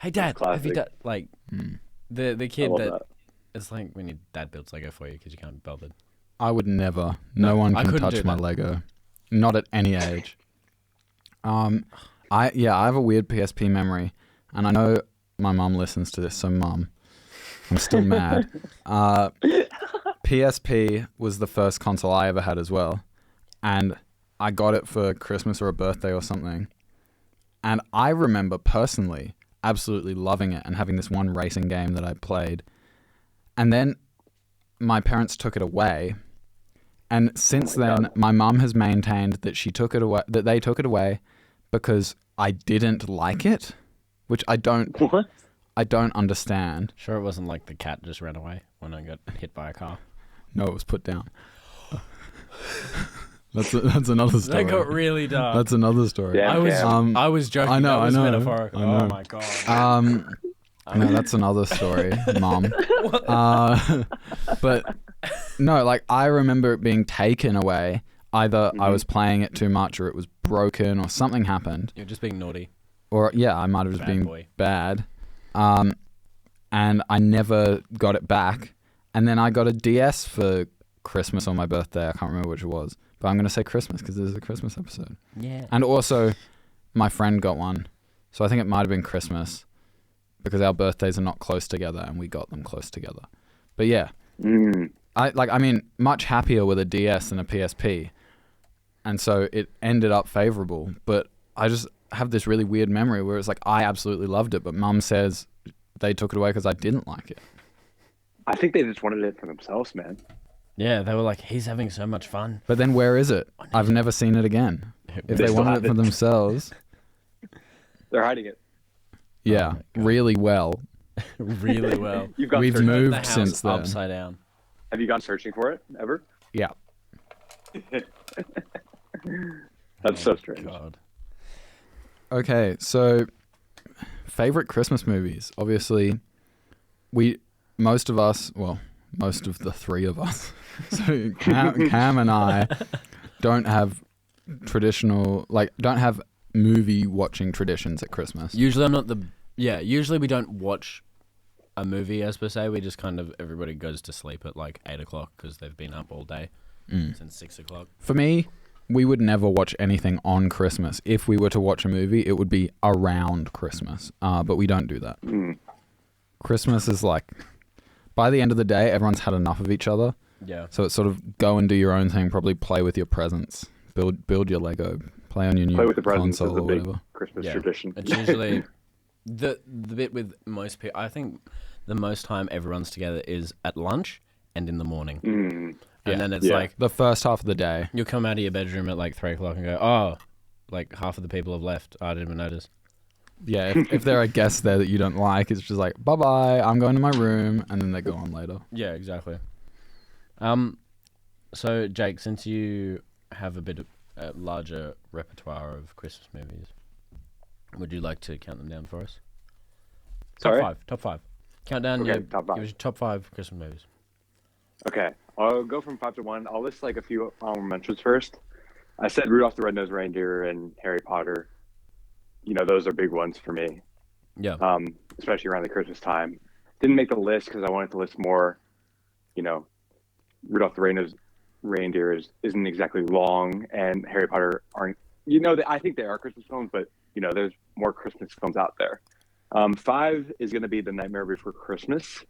Hey, Dad, have you classic. done like Hmm. the I kid love that that. it's like when your dad builds Lego for you because you can't be bothered. I would never. No one I can couldn't touch do my that. Lego. Not at any age. I have a weird PSP memory, and I know my mum listens to this, so Mum, I'm still mad. PSP was the first console I ever had as well, and I got it for Christmas or a birthday or something. And I remember personally absolutely loving it and having this one racing game that I played. And then my parents took it away. And since Oh my then, God. my mum has maintained that they took it away because I didn't like it, which I don't What? understand. Sure, it wasn't like the cat just ran away when I got hit by a car. No, it was put down. That's another story. That got really dark. That's another story. Yeah. I was joking. I know, That was I know, metaphorical. I know. Oh my god. No, that's another story, Mom. But no, like I remember it being taken away. Either I was playing it too much, or it was broken, or something happened, You're just being naughty. or I might have just Bad been boy. bad. And I never got it back. And then I got a DS for Christmas or my birthday. I can't remember which it was, but I'm gonna say Christmas because this is a Christmas episode. Yeah. And also, my friend got one, so I think it might have been Christmas because our birthdays are not close together, and we got them close together. But yeah, I mean, much happier with a DS than a PSP, and so it ended up favorable. But I just have this really weird memory where it's like I absolutely loved it, but Mum says they took it away because I didn't like it. I think they just wanted it for themselves, man. Yeah, they were like, he's having so much fun. But then where is it? I've never seen it again. If They they still wanted have it for it. themselves, They're hiding it. yeah, my God. really well. Really well. You've gone We've searching. moved The house since then. upside down. Have you gone searching for it ever? Yeah. That's so strange. God. Okay, so favorite Christmas movies. Obviously, most of the three of us, so Cam and I don't have don't have movie watching traditions at Christmas. Usually I'm not usually we don't watch a movie as per se. We just kind of, everybody goes to sleep at like 8 o'clock because they've been up all day since 6 o'clock. For me, we would never watch anything on Christmas. If we were to watch a movie, it would be around Christmas, but we don't do that. Christmas is like by the end of the day, everyone's had enough of each other. Yeah. So it's sort of go and do your own thing. Probably play with your presents. Build your Lego. Play on your new Play with the presents console is a or big whatever. Christmas Yeah. tradition. It's usually the bit with most people. I think the most time everyone's together is at lunch and in the morning, Mm. Yeah. and then it's Yeah. like The first half of the day. you'll come out of your bedroom at like 3 o'clock and go, oh, like half of the people have left. I didn't even notice. Yeah, if there are guests there that you don't like, it's just like, bye-bye, I'm going to my room, and then they go on later. Yeah, exactly. So Jake, since you have a bit of a larger repertoire of Christmas movies, would you like to count them down for us? Sorry? Top five. Count down Okay, your top five. Give us your top 5 Christmas movies. Okay, I'll go from 5 to 1. I'll list like a few honorable mentions first. I said Rudolph the Red-Nosed Reindeer and Harry Potter. You know, those are big ones for me, Yeah. especially around the Christmas time. Didn't make the list because I wanted to list more. You know, Rudolph the Red-Nosed Reindeer isn't exactly long, and Harry Potter aren't. You know, I think they are Christmas films, but you know, there's more Christmas films out there. 5 is going to be The Nightmare Before Christmas.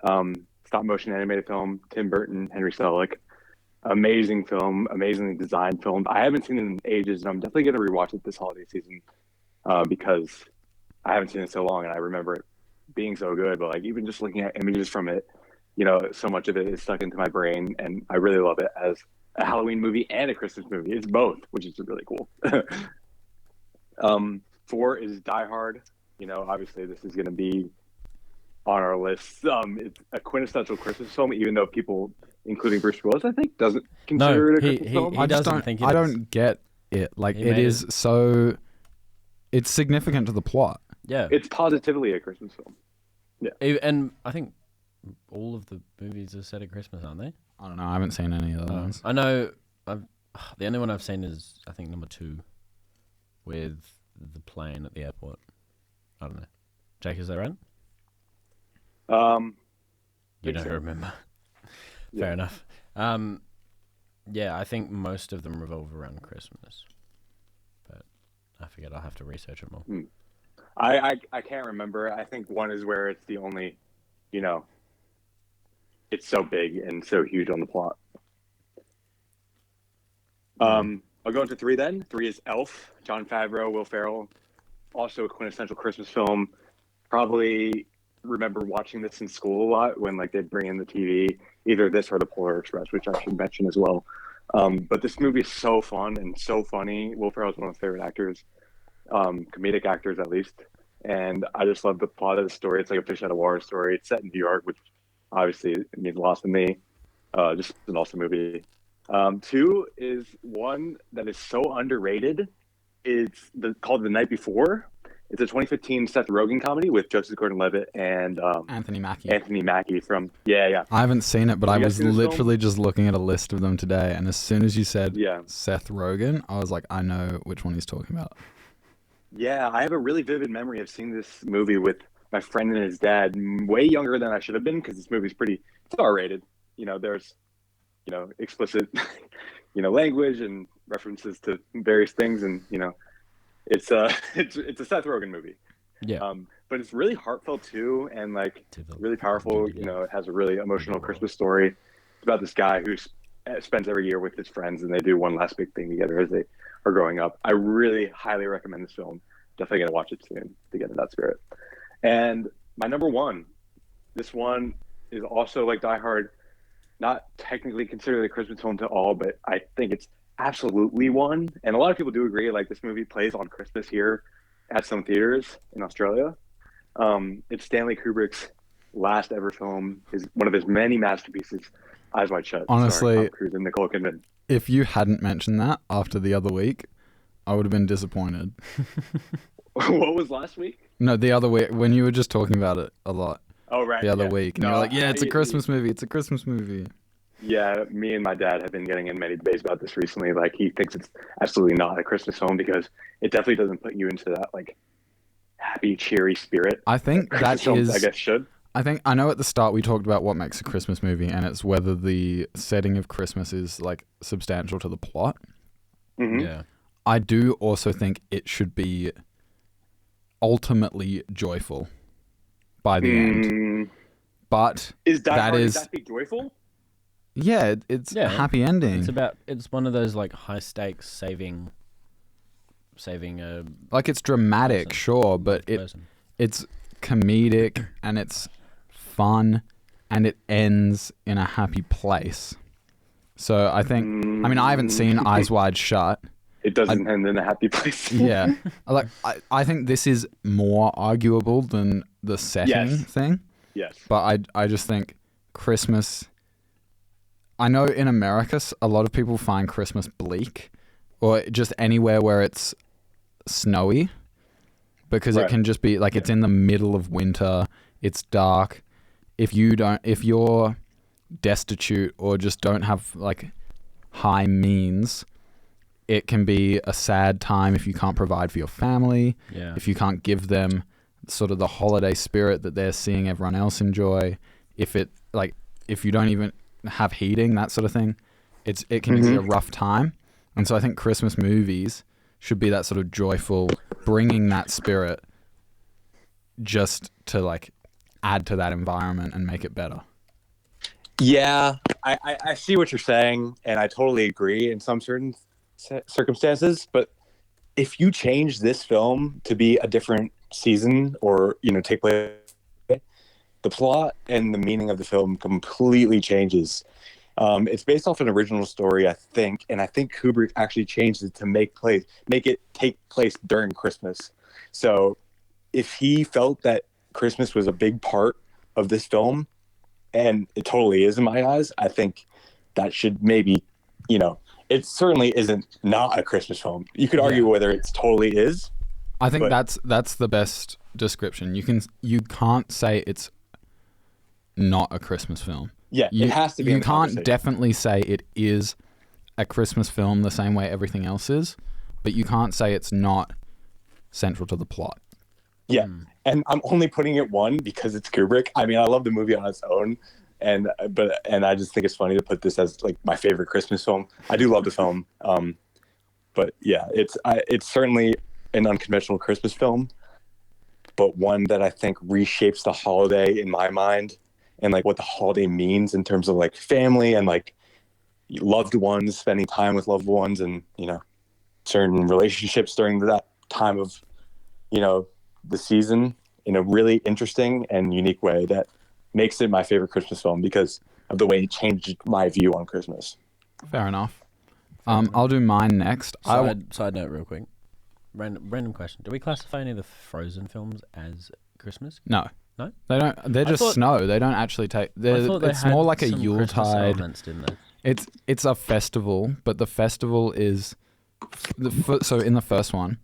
Stop motion animated film, Tim Burton, Henry Selick. Amazing film, amazingly designed film. I haven't seen it in ages, and I'm definitely going to rewatch it this holiday season because I haven't seen it so long, and I remember it being so good. But like even just looking at images from it, you know, so much of it is stuck into my brain, and I really love it as a Halloween movie and a Christmas movie. It's both, which is really cool. 4 is Die Hard. You know, obviously this is going to be on our list. It's a quintessential Christmas film, even though people, including Bruce Willis, I think, doesn't consider it a Christmas film. he I just doesn't think it I is. don't get it. Like, He it made is so... It's significant to the plot. Yeah. It's positively a Christmas film. And I think all of the movies are set at Christmas, aren't they? I don't know. I haven't seen any of those. I know. The only one I've seen is I think number 2, with the plane at the airport. I don't know. Jake, is that right? You Think don't so. remember. Yeah. Fair enough. Yeah, I think most of them revolve around Christmas, but I forget. I'll have to research it more. I can't remember. I think 1 is where it's the only, you know, it's so big and so huge on the plot. I'll go into 3 then. 3 is Elf, Jon Favreau, Will Ferrell. Also a quintessential Christmas film. Probably remember watching this in school a lot when like they'd bring in the TV, either this or the Polar Express, which I should mention as well. But this movie is so fun and so funny. Will Ferrell is one of my favorite actors, comedic actors at least. And I just love the plot of the story. It's like a fish out of water story. It's set in New York, which obviously it means a lot to me. Just an awesome movie. 2 is one that is so underrated. It's called The Night Before. It's a 2015 Seth Rogen comedy with Joseph Gordon-Levitt and Anthony Mackie. Anthony Mackie from yeah. I haven't seen it, but Have I you guys was seen this film? literally just looking at a list of them today, and as soon as you said Yeah. Seth Rogen, I was like, I know which one he's talking about. Yeah, I have a really vivid memory of seeing this movie with my friend and his dad, way younger than I should have been because this movie's it's R-rated. You know, there's, you know, explicit, you know, language and references to various things, and you know, it's a Seth Rogen movie. Yeah. But it's really heartfelt too, and like really powerful. You know, it has a really emotional Christmas story. It's about this guy who spends every year with his friends, and they do one last big thing together as they are growing up. I really highly recommend this film. Definitely gonna watch it soon to get in that spirit. And my number 1, this one is also like Die Hard, not technically considered a Christmas film to all, but I think it's absolutely one. And a lot of people do agree. Like this movie plays on Christmas here at some theaters in Australia. It's Stanley Kubrick's last ever film, is one of his many masterpieces, Eyes Wide Shut. Honestly, starring Tom Cruise and Nicole Kidman. If you hadn't mentioned that after the other week, I would have been disappointed. What was last week? No, the other week, when you were just talking about it a lot Oh, right. the other yeah. week, and No, you were like, yeah, it's a I- Christmas movie, it's a Christmas movie. Yeah, me and my dad have been getting in many debates about this recently. Like, he thinks it's absolutely not a Christmas film because it definitely doesn't put you into that, like, happy, cheery spirit. I think Christmas that films, is... I guess, should. I know at the start we talked about what makes a Christmas movie, and it's whether the setting of Christmas is like substantial to the plot. Mhm. Yeah. I do also think it should be ultimately joyful by the end. but Is Die that Hard is exactly joyful? yeah, it's Yeah. a happy ending. It's one of those like high stakes saving a Like it's dramatic, person. sure, but person. it's comedic and it's fun and it ends in a happy place. So I think, I mean, I haven't seen Eyes Wide Shut. It doesn't end in a happy place. Yeah. I think this is more arguable than the setting Yes. thing. Yes. But I just think Christmas, I know in America, a lot of people find Christmas bleak or just anywhere where it's snowy because it Right. can just be like it's in the middle of winter, it's dark. If you're destitute or just don't have like high means, it can be a sad time if you can't provide for your family, Yeah. if you can't give them sort of the holiday spirit that they're seeing everyone else enjoy, if you don't even have heating, that sort of thing, it can be a rough time. And so I think Christmas movies should be that sort of joyful, bringing that spirit just to like add to that environment and make it better. Yeah, I see what you're saying, and I totally agree in some certain circumstances. But if you change this film to be a different season or, take place, the plot and the meaning of the film completely changes. It's based off an original story, I think, and I think Kubrick actually changed it to make it take place during Christmas. So if he felt that Christmas was a big part of this film, and it totally is in my eyes, I think that should maybe, it certainly isn't not a Christmas film. You could argue whether it totally is. I think that's the best description. You can't say it's not a Christmas film. Yeah, it has to be. You can't definitely say it is a Christmas film the same way everything else is, but you can't say it's not central to the plot. Yeah, and I'm only putting it one because it's Kubrick. I mean, I love the movie on its own, and I just think it's funny to put this as like my favorite Christmas film. I do love the film, but yeah, it's certainly an unconventional Christmas film, but one that I think reshapes the holiday in my mind and like what the holiday means in terms of like family and like loved ones, spending time with loved ones, and certain relationships during that time of the season in a really interesting and unique way that makes it my favorite Christmas film because of the way it changed my view on Christmas. Fair enough. I'll do mine next. Side note, real quick. Random question: do we classify any of the Frozen films as Christmas? No. No? They don't. They're just snow. They don't actually take. It's more like a Yuletide. Elements, didn't they? It's a festival, but the festival is so in the first one,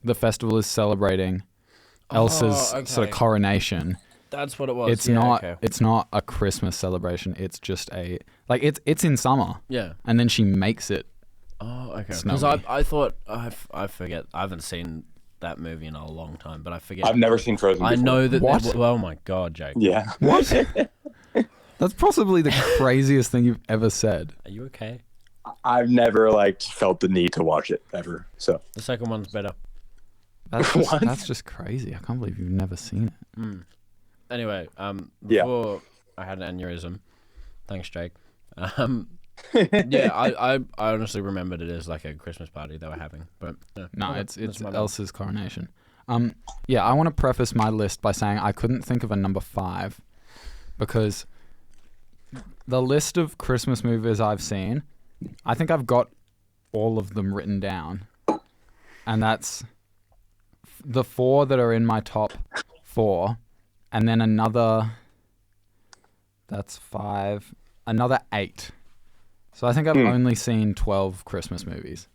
the festival is celebrating Elsa's sort of coronation. That's what it was. It's not. Okay. It's not a Christmas celebration. It's just it's in summer. Yeah. And then she makes it. Oh, okay. Because I thought I forget. I haven't seen that movie in a long time, but I forget. I've never seen Frozen before. I know that. What? Oh my god, Jake. Yeah. What? That's possibly the craziest thing you've ever said. Are you okay? I've never felt the need to watch it ever. So the second one's better. That's just crazy. I can't believe you've never seen it. Anyway, before I had an aneurysm, thanks, Jake. I honestly remembered it as like a Christmas party they were having, but no, it's Elsa's coronation. I want to preface my list by saying I couldn't think of a number 5 because the list of Christmas movies I've seen, I think I've got all of them written down, and that's the 4 that are in my top 4, and then that's 5, another 8. So I think I've only seen 12 Christmas movies.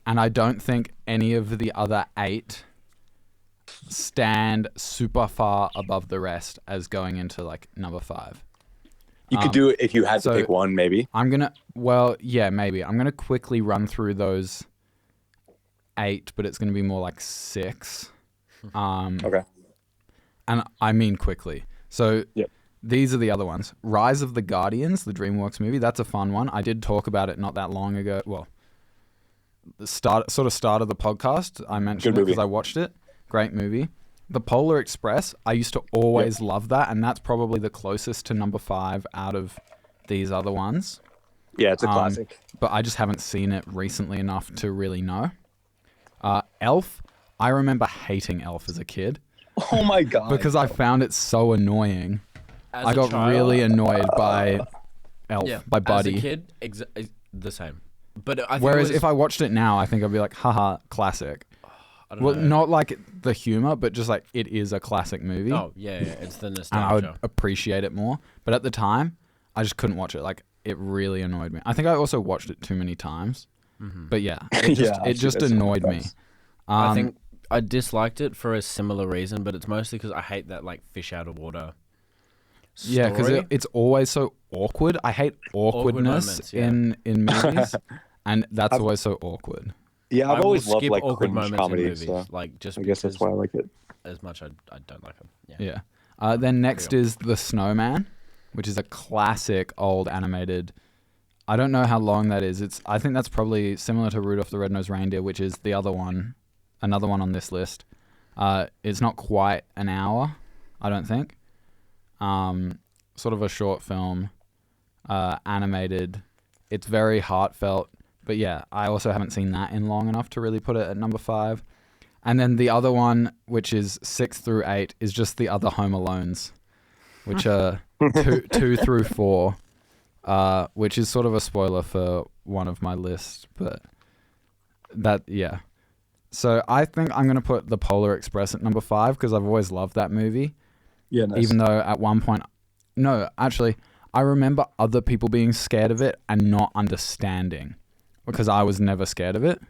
And I don't think any of the other 8 stand super far above the rest as going into number 5. You could do it if you had to pick one, maybe. Maybe. I'm going to quickly run through those 8, but it's going to be more like 6. Okay. And I mean quickly. So these are the other ones. Rise of the Guardians, the DreamWorks movie. That's a fun one. I did talk about it not that long ago. Well, the start of the podcast. I mentioned it because I watched it. Great movie. The Polar Express, I used to always love that, and that's probably the closest to number 5 out of these other ones. Yeah, it's a classic. But I just haven't seen it recently enough to really know. Elf, I remember hating Elf as a kid Oh my god! because I found it so annoying. As I a got child- really annoyed by Elf, by Buddy. As a kid, the same. But I think Whereas it was, if I watched it now, I think I'd be like, haha, classic. I don't Well, know. not like the humor, but just like it is a classic movie. Oh yeah, it's the And I would nostalgia. appreciate it more. But at the time, I just couldn't watch it. Like, it really annoyed me. I think I also watched it too many times. But yeah, it just, Yeah, I it see just that annoyed me. sometimes. I think I disliked it for a similar reason, but it's mostly because I hate that like fish out of water. Yeah, because story. it's always so awkward. I hate awkwardness moments, yeah. in movies, and that's always so awkward. Yeah, I I've will always loved skip like awkward cringe moments comedies. in movies, So like just I guess that's because why I like it. as much I don't like them. Yeah. Yeah. Then next is The Snowman, which is a classic old animated. I don't know how long that is. I think that's probably similar to Rudolph the Red-Nosed Reindeer, which is the other one, another one on this list. It's not quite an hour, I don't think. Sort of a short film, animated. It's very heartfelt. But yeah, I also haven't seen that in long enough to really put it at number 5. And then the other one, which is 6 through 8, is just the other Home Alones, which are 2 through 4, which is sort of a spoiler for one of my lists. But that, yeah. So I think I'm going to put The Polar Express at number 5 because I've always loved that movie. Yeah, nice. Even though at one point, no, actually, I remember other people being scared of it and not understanding because I was never scared of it.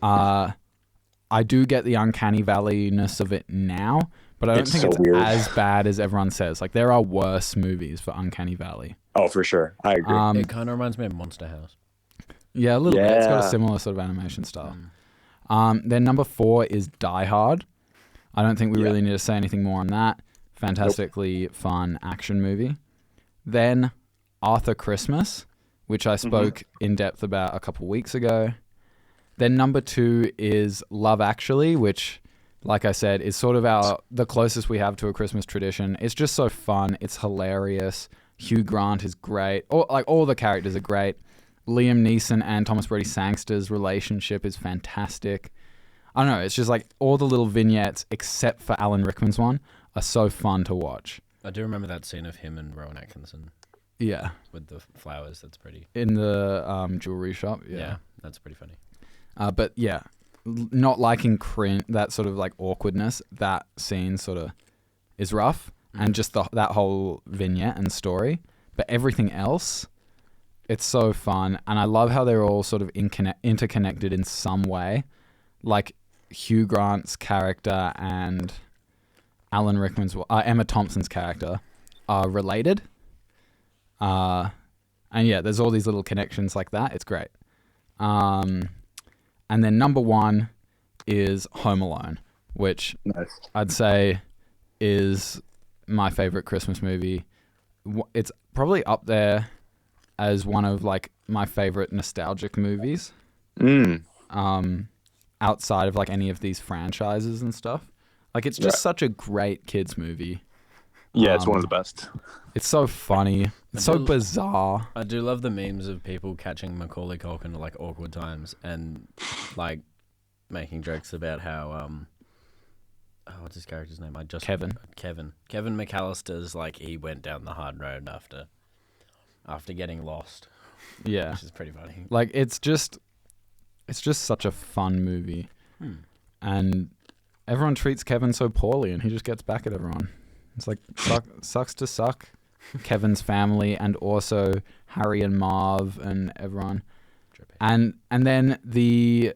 I do get the uncanny valley-ness of it now, but I don't It's think so it's weird. as bad as everyone says. Like, there are worse movies for Uncanny Valley. Oh, for sure. I agree. It kind of reminds me of Monster House. Yeah, a little bit. It's got a Yeah. similar sort of animation style. Then number 4 is Die Hard. I don't think we Yeah. really need to say anything more on that. Fantastically fun action movie. Then Arthur Christmas, which I spoke in depth about a couple weeks ago. Then number 2 is Love Actually, which, like I said, is sort of the closest we have to a Christmas tradition. It's just so fun. It's hilarious. Hugh Grant is great. All the characters are great. Liam Neeson and Thomas Brody Sangster's relationship is fantastic. I don't know. It's just like all the little vignettes, except for Alan Rickman's one, are so fun to watch. I do remember that scene of him and Rowan Atkinson Yeah, with the flowers. That's pretty. in the jewelry shop. Yeah, that's pretty funny. But yeah, not liking that sort of like awkwardness. That scene sort of is rough, and just that whole vignette and story. But everything else, it's so fun, and I love how they're all sort of interconnected in some way. Like Hugh Grant's character and Alan Rickman's, Emma Thompson's character are related. And yeah, there's all these little connections like that. It's great. And then number 1 is Home Alone, which Nice. I'd say is my favorite Christmas movie. It's probably up there as one of like my favorite nostalgic movies. Outside of like any of these franchises and stuff. Like, it's just such a great kids movie. Yeah, it's one of the best. It's so funny. It's so do- bizarre. I do love the memes of people catching Macaulay Culkin at like awkward times and like making jokes about how what's his character's name? Kevin. Kevin McAllister's like he went down the hard road after getting lost, Yeah. which is pretty funny. Like, it's just such a fun movie. And everyone treats Kevin so poorly, and he just gets back at everyone. It's like, sucks to suck Kevin's family, and also Harry and Marv and everyone. And then the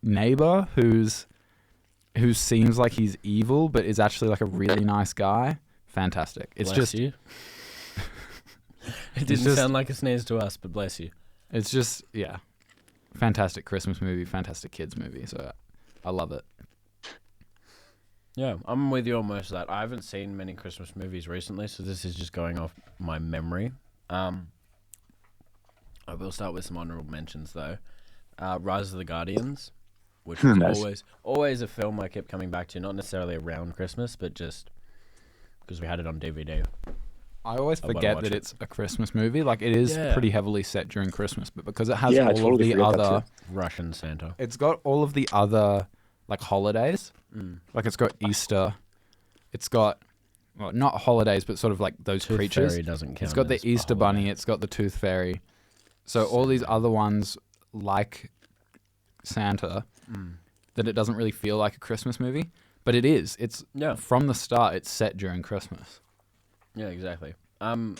neighbor who seems like he's evil, but is actually like a really nice guy. Fantastic. It's Bless just, you. It didn't just- sound like a sneeze to us, but bless you. it's just, yeah. Fantastic Christmas movie, fantastic kids movie. So I love it. Yeah, I'm with you on most of that. I haven't seen many Christmas movies recently, so this is just going off my memory. I will start with some honorable mentions, though. Rise of the Guardians. which was Nice. always a film I kept coming back to, not necessarily around Christmas, but just because we had it on DVD. I always wanna forget watch that it. it's a Christmas movie. Like it is Yeah. pretty heavily set during Christmas, but because it has Yeah, I all of totally the forget that other, too. Russian Santa. it's got all of the other like holidays. Like it's got Easter. It's got well, not holidays, but sort of like those Tooth creatures. Fairy doesn't count. It's got the as a Easter holiday. Bunny. It's got the Tooth Fairy. So all these other ones, like Santa, that it doesn't really feel like a Christmas movie, but it is. It's Yeah. from the start. It's set during Christmas. Yeah, exactly. No,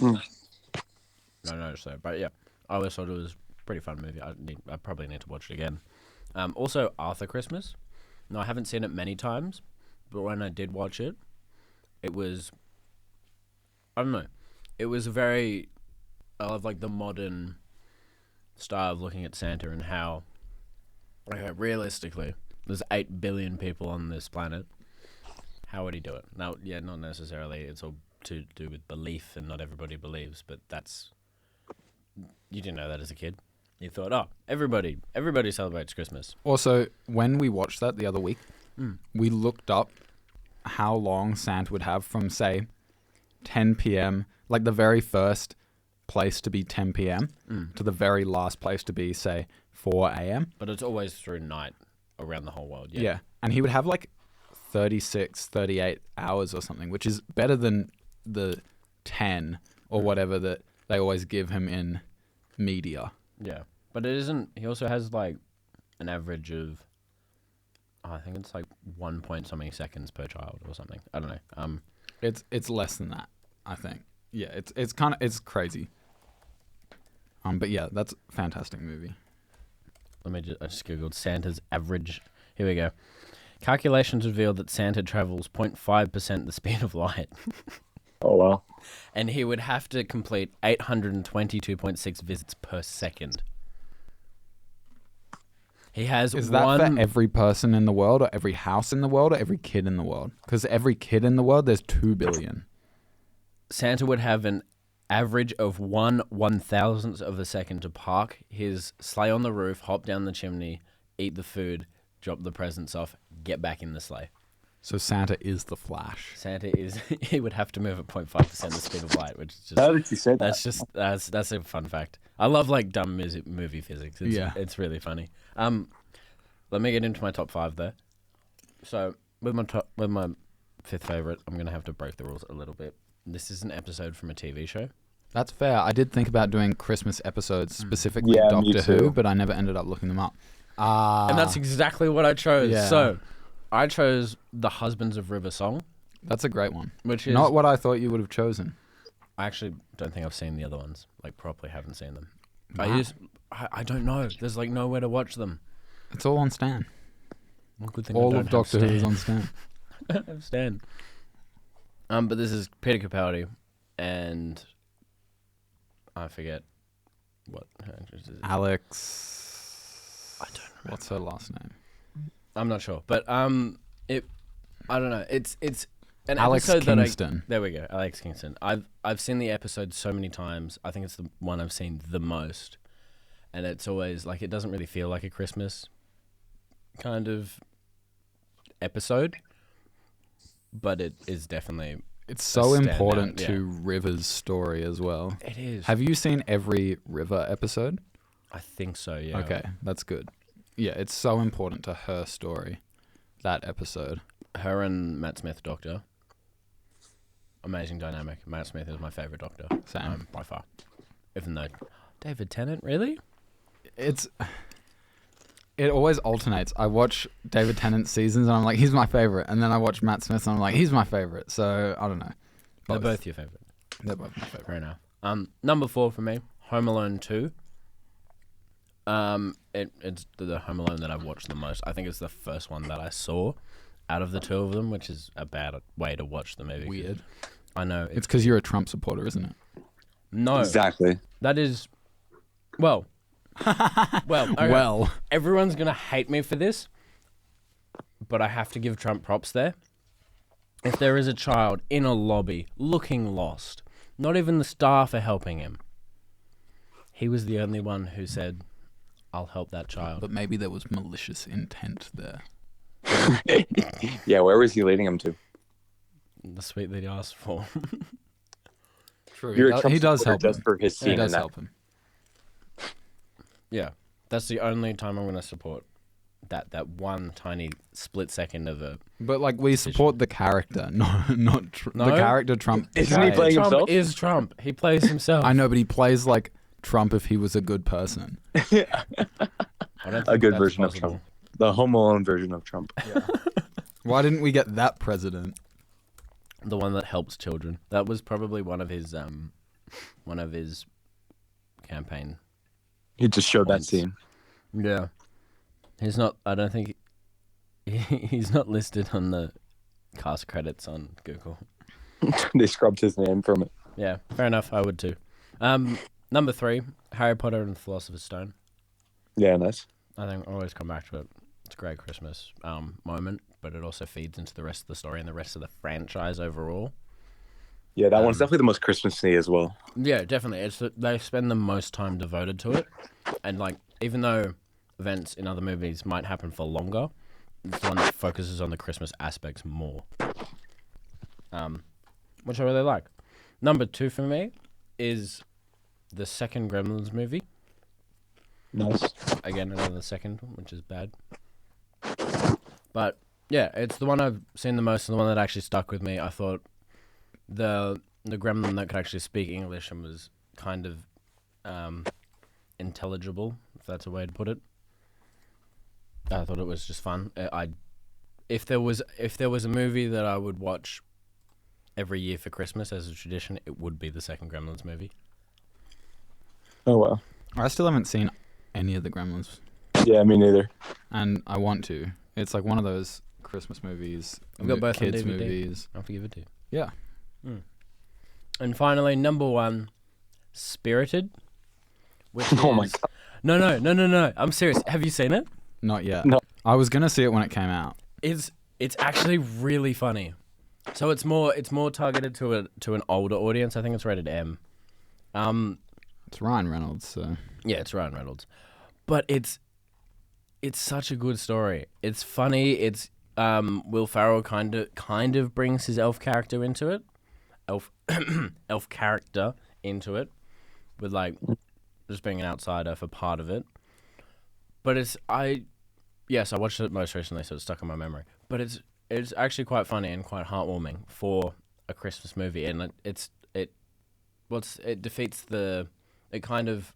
so but yeah, I always thought it was a pretty fun movie. I probably need to watch it again. Also, Arthur Christmas. No, I haven't seen it many times, but when I did watch it, it was, I don't know, it was very, I love like the modern style of looking at Santa and how, okay, realistically, there's 8 billion people on this planet. How would he do it? Now, yeah, not necessarily. It's all to do with belief, and not everybody believes. But that's, you didn't know that as a kid. You thought, oh, everybody celebrates Christmas. Also, when we watched that the other week, we looked up how long Santa would have from, say, 10 p.m., like the very first place to be 10 p.m., to the very last place to be, say, 4 a.m. But it's always through night around the whole world. Yeah. Yeah. And he would have like 36, 38 hours or something, which is better than the 10 or whatever that they always give him in media. Yeah. But it isn't. He also has like an average of, I think it's like 1 point something seconds per child or something. I don't know. It's less than that, I think. Yeah, it's crazy. But yeah, that's a fantastic movie. I just googled Santa's average. Here we go. Calculations revealed that Santa travels 0.5% the speed of light, Oh wow. and he would have to complete 822.6 visits per second. He has Is that one. for every person in the world, or every house in the world, or every kid in the world? Because every kid in the world, there's 2 billion. Santa would have an average of 1/1000th of a second to park his sleigh on the roof, hop down the chimney, eat the food, drop the presents off, get back in the sleigh. So Santa is the Flash. Santa is he would have to move at 0.5% the speed of light, which is just How did you say that? that's a fun fact. I love like dumb movie physics. It's really funny. Let me get into my top 5 there. So with my 5th favorite, I'm gonna have to break the rules a little bit. This is an episode from a TV show. That's fair. I did think about doing Christmas episodes, specifically Yeah, me Doctor Who, too. but I never ended up looking them up. And that's exactly what I chose. Yeah. So I chose The Husbands of River Song, That's a great one. which is Not what I thought you would have chosen. I actually don't think I've seen the other ones. Like properly haven't seen them. Wow. I don't know. There's like nowhere to watch them. It's all on Stan. Well, good thing All I don't of Doctor Who have is on Stan. have Stan. But this is Peter Capaldi, and I forget what her actress is. Alex. I don't remember. What's her last name? I'm not sure, but it. I don't know. It's an Alex episode Kingston. There we go, Alex Kingston. I've seen the episode so many times. I think it's the one I've seen the most, and it's always like it doesn't really feel like a Christmas kind of episode, but it is definitely. It's so standout, important yeah. to River's story as well. It is. Have you seen every River episode? I think so. Yeah. Okay, that's good. Yeah, it's so important to her story, that episode. Her and Matt Smith, Doctor. Amazing dynamic. Matt Smith is my favorite Doctor. Same. By far. Even though David Tennant, really? It always alternates. I watch David Tennant seasons and I'm like, he's my favorite. And then I watch Matt Smith and I'm like, he's my favorite. So I don't know. They're both your favorite. They're both my favorite. Fair enough. Number 4 for me, Home Alone 2. It's the Home Alone that I've watched the most. I think it's the first one that I saw out of the 2 of them, which is a bad way to watch the movie. Weird. I know. It's because you're a Trump supporter, isn't it? No. Exactly. That is... Well... okay. Well, Everyone's going to hate me for this, but I have to give Trump props there. If there is a child in a lobby looking lost, not even the staff are helping him, he was the only one who said, I'll help that child. But maybe there was malicious intent there. Yeah, where was he leading him to? The sweet that he asked for. True. You're a Trump He does supporter help just him. for his He scene in does that. help him. Yeah, that's the only time I'm going to support that one tiny split second of a. But like we support the character, not No. the character Trump. Isn't he portrays. playing Trump himself? is Trump. He plays himself. I know, but he plays like Trump if he was a good person. I don't A think good that's version of possible. Trump. The Home Alone version of Trump. Why didn't we get that president? The one that helps children. That was probably one of his campaign. He just showed that Once. scene. Yeah, he's not. I don't think he's not listed on the cast credits on Google. They scrubbed his name from it. Yeah, fair enough. I would too. Number 3, Harry Potter and the Philosopher's Stone. Yeah, nice. I think I always come back to it. It's a great Christmas moment, but it also feeds into the rest of the story and the rest of the franchise overall. Yeah, that one's definitely the most Christmassy as well. Yeah, definitely. They spend the most time devoted to it, and like even though events in other movies might happen for longer, it's the one that focuses on the Christmas aspects more. Which I really like. Number 2 for me is the second Gremlins movie. Nice. Again, another second, which is bad. But yeah, it's the one I've seen the most and the one that actually stuck with me. I thought the gremlin that could actually speak English and was kind of intelligible, if that's a way to put it. I thought it was just fun. If there was a movie that I would watch every year for Christmas as a tradition, it would be the second Gremlins movie. Oh, wow. I still haven't seen any of the Gremlins, Yeah, me neither. and I want to. It's like one of those Christmas movies, I've got both on kids DVD. movies. I'll have to give it to you. Yeah. And finally, number 1, Spirited. Which Oh my is- God. No. I'm serious. Have you seen it? Not yet. No. I was gonna see it when it came out. It's actually really funny. So it's more targeted to an older audience. I think it's rated M. It's Ryan Reynolds, so Yeah, it's Ryan Reynolds. But it's such a good story. It's funny. It's Will Ferrell kind of brings his elf character into it. Elf character into it with like just being an outsider for part of it. But I watched it most recently, so it's stuck in my memory. But it's actually quite funny and quite heartwarming for a Christmas movie, and it defeats the. It kind of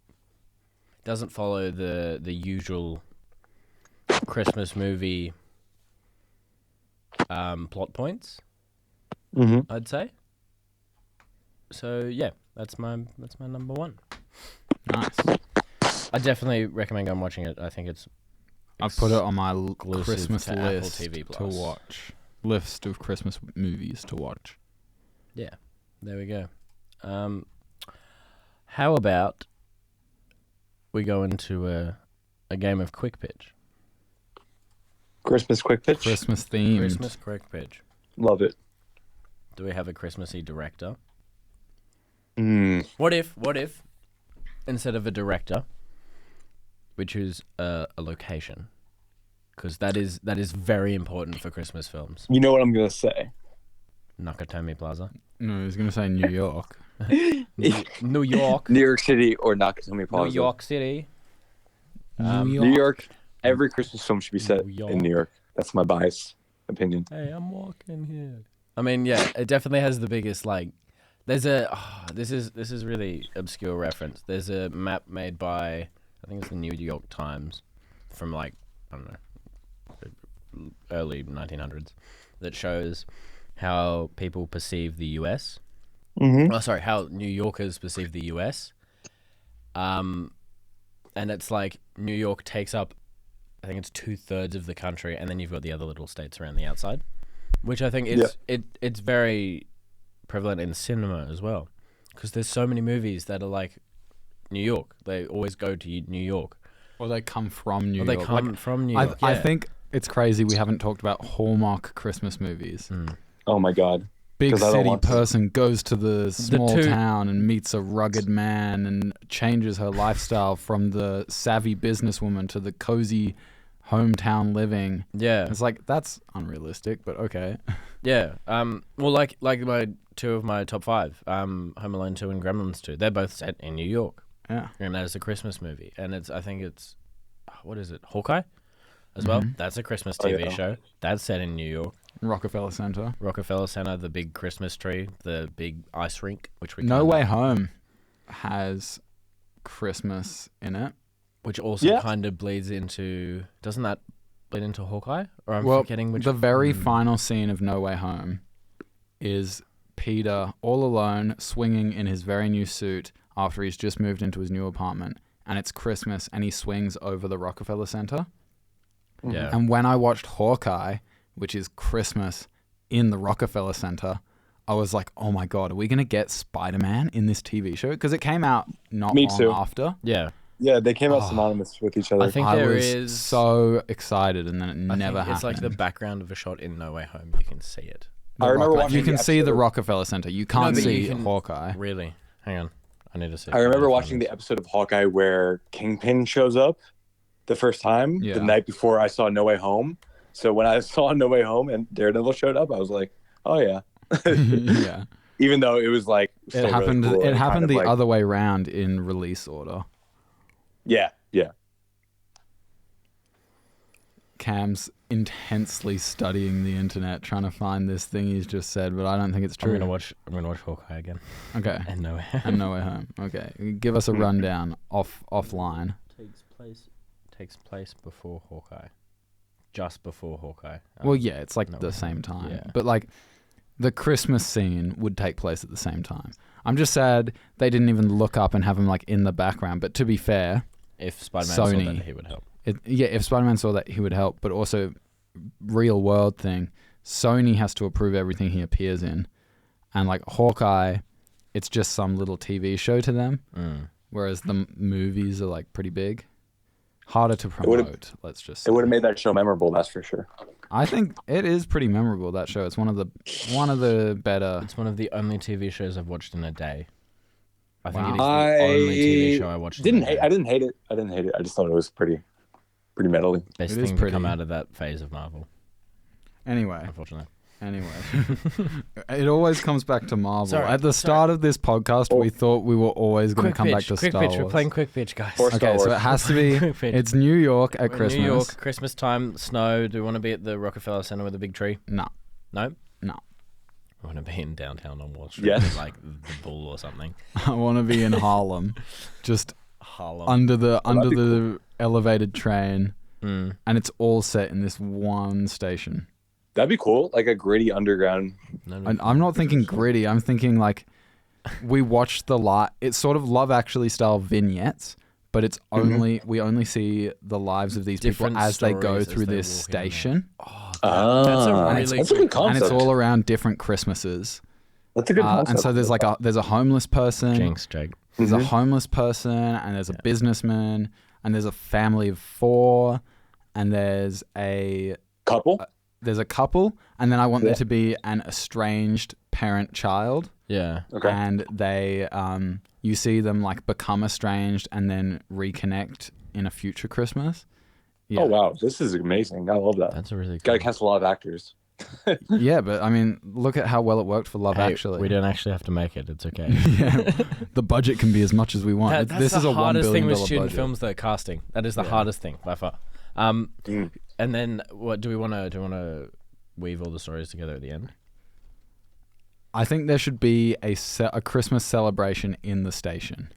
doesn't follow the usual Christmas movie plot points, Mm-hmm. I'd say. So yeah, that's my number 1. nice. I definitely recommend going watching it. I think it's. I've put it on my exclusive Christmas to Apple list TV to Plus. watch. List of Christmas movies to watch. Yeah, there we go. How about we go into a game of quick pitch? Christmas quick pitch. Christmas themed. Christmas quick pitch. Love it. Do we have a Christmassy director? Mm. What if instead of a director, we choose a location? Because that is very important for Christmas films. You know what I'm gonna say? Nakatomi Plaza, No, I was gonna say New York. New York, New York City or Nakatomi Plaza. New York City. New York. Every Christmas film should be set New York. in New York. That's my biased opinion. Hey, I'm walking here. I mean, yeah, it definitely has the biggest like. There's this is really obscure reference. There's a map made by I think it's the New York Times from like I don't know early 1900s that shows how people perceive the U.S. Mm-hmm. Oh, sorry, how New Yorkers perceive the U.S. And it's like New York takes up, I think it's 2/3 of the country, and then you've got the other little states around the outside, which I think is it's very prevalent in cinema as well, because there's so many movies that are like New York. They always go to New York. Or they come from New Or York. they come Like, from New York. I yeah. think it's crazy we haven't talked about Hallmark Christmas movies. Oh my God. big 'Cause I don't city want to. person goes to the small two- town and meets a rugged man and changes her lifestyle from the savvy businesswoman to the cozy hometown living. Yeah. It's like, that's unrealistic, but okay. Yeah. Well, like my two of my top five, Home Alone 2 and Gremlins 2, they're both set in New York, Yeah. and that is a Christmas movie. And I think it's, what is it, Hawkeye, as well. That's a Christmas TV yeah. show. That's set in New York. Rockefeller Center. Rockefeller Center, the big Christmas tree, the big ice rink, which we No kinda- Way Home has Christmas in it. which also Yeah. kind of bleeds into. Doesn't that bleed into Hawkeye? Or I'm Well, forgetting which. the very final scene of No Way Home is Peter all alone swinging in his very new suit after he's just moved into his new apartment, and it's Christmas, and he swings over the Rockefeller Center. Yeah. And when I watched Hawkeye, which is Christmas in the Rockefeller Center, I was like, oh my God, are we going to get Spider-Man in this TV show? Because it came out not Me long too. after. Yeah. Yeah, they came out synonymous with each other. I think I there was is. so excited, and then it I never think happened. it's like the background of a shot in No Way Home. You can see it. The I remember Rock- watching You can the see the episode- Rockefeller Center. You can't but you see can- Hawkeye. Really? Hang on. I need to see. I remember watching the episode of Hawkeye where Kingpin shows up the first time Yeah. the night before I saw No Way Home. So when I saw No Way Home and Daredevil showed up, I was like, oh yeah. Yeah, Even though it was like still it really happened. cool It and kind happened of the like- other way around in release order. Yeah, yeah. Cam's intensely studying the internet, trying to find this thing he's just said, but I don't think it's I'm true. gonna watch Hawkeye again. Okay, And No Way and No Way Home. Okay, give us a rundown offline. takes place before Hawkeye. Just before Hawkeye. Well, yeah, it's like No the Way same Home, time, yeah. but like the Christmas scene would take place at the same time. I'm just sad they didn't even look up and have him like in the background. But to be fair, If Spider-Man saw Sony. that, he would help. if Spider-Man saw that, he would help. But also, real world thing, Sony has to approve everything he appears in, and like Hawkeye, it's just some little TV show to them. Mm. Whereas the movies are like pretty big, harder to would've- promote. Let's just It say. would have made that show memorable, that's for sure. I think it is pretty memorable, that show. It's one of the better. It's one of the only TV shows I've watched in a day. I think Wow. it is the only TV show I watched. in a day. I didn't hate it. I just thought it was pretty metal-y. Best It is thing to come pretty. out of that phase of Marvel, Anyway, unfortunately. it always comes back to Marvel. Sorry, At the start of this podcast, we thought we were always going to come back to quick Star pitch. Wars. We're playing quick pitch, guys. Or Star Okay, so Wars. it has to be. Quick pitch. It's New York at We're in Christmas. New York, Christmas time, snow. Do we want to be at the Rockefeller Center with a big tree? No, No. no. I want to be in downtown on Wall Street Yes. with like the Bull or something. I want to be in Harlem, just Harlem. under the that'd be elevated train, Mm. and it's all set in this one station. That'd be cool, like a gritty underground. No, And I'm not thinking gritty. I'm thinking like we watch it's sort of Love Actually style vignettes, but it's only we only see the lives of these Different people as they go stories as through they this walk in there. station, that's a really that's a good and concept. it's all around different Christmases. That's a good concept. And so there's like there's a homeless person, Jinx, Jake. there's a homeless person, and there's a businessman, and there's a family of 4, and there's a couple. couple, and then I want there to be an estranged parent-child. Yeah. Okay. And they you see them like become estranged and then reconnect in a future Christmas. Yeah. Oh wow, this is amazing. I love that. That's a really Got to cool. cast a lot of actors. Yeah, but I mean, look at how well it worked for Love Hey, Actually. we don't actually have to make it. It's okay. Yeah, the budget can be as much as we want. That's This the is a $1 hardest billion thing with student budget. films, though. Casting. That is the hardest thing by far. Mm. And then what do we want to weave all the stories together at the end? I think there should be a Christmas celebration in the station.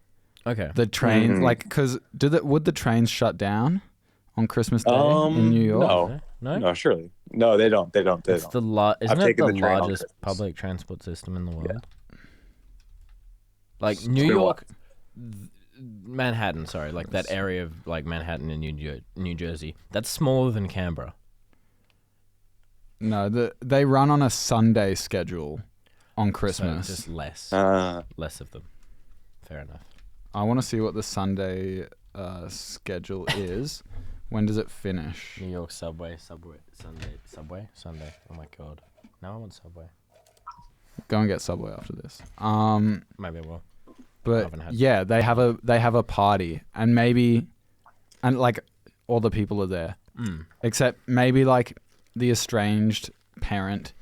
Okay. The train, Mhm. like, because would the trains shut down on Christmas Day in New York? No, No. no, surely. No, they don't. They don't. They It's don't. isn't it taken the the train on largest Christmas. public transport system in the world? Like It's New been a while. York, Manhattan. Sorry, like that area of like Manhattan and New Jersey. That's smaller than Canberra. No, they run on a Sunday schedule on Christmas. So just less of them. Fair enough. I want to see what the Sunday schedule is. When does it finish? New York Subway. Oh my god. Now I want Subway. Go and get Subway after this. Maybe I will. But haven't had- yeah, they have a party, and like all the people are there, except maybe like the estranged parent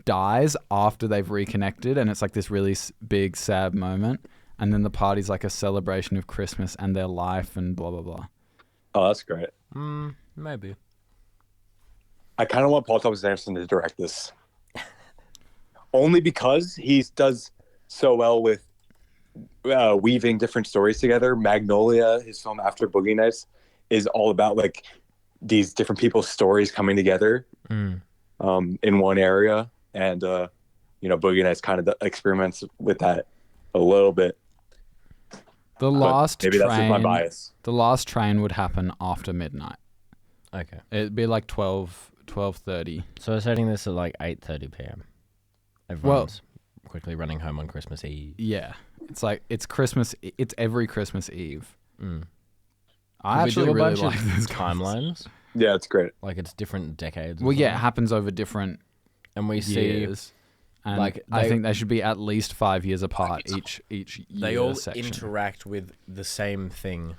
dies after they've reconnected, and it's like this really big sad moment, and then the party's like a celebration of Christmas and their life and blah blah blah. Oh, that's great. Maybe. I kind of want Paul Thomas Anderson to direct this, only because he does so well with weaving different stories together. Magnolia, his film after Boogie Nights, is all about like these different people's stories coming together in one area, and Boogie Nights kind of experiments with that a little bit. The But last maybe train, that's just my bias. the last train would happen after midnight. Okay. It'd be like 12:30. So we're setting this at like 8:30 p.m. Everyone's quickly running home on Christmas Eve. Yeah, it's like it's Christmas. It's every Christmas Eve. Mm. I Could actually we do a really bunch like of this timelines? Yeah, it's great. Like it's different decades. or Well, yeah, it something? happens over different And we see years. And like, I they- think they should be at least 5 years apart each they year all section. interact with the same thing,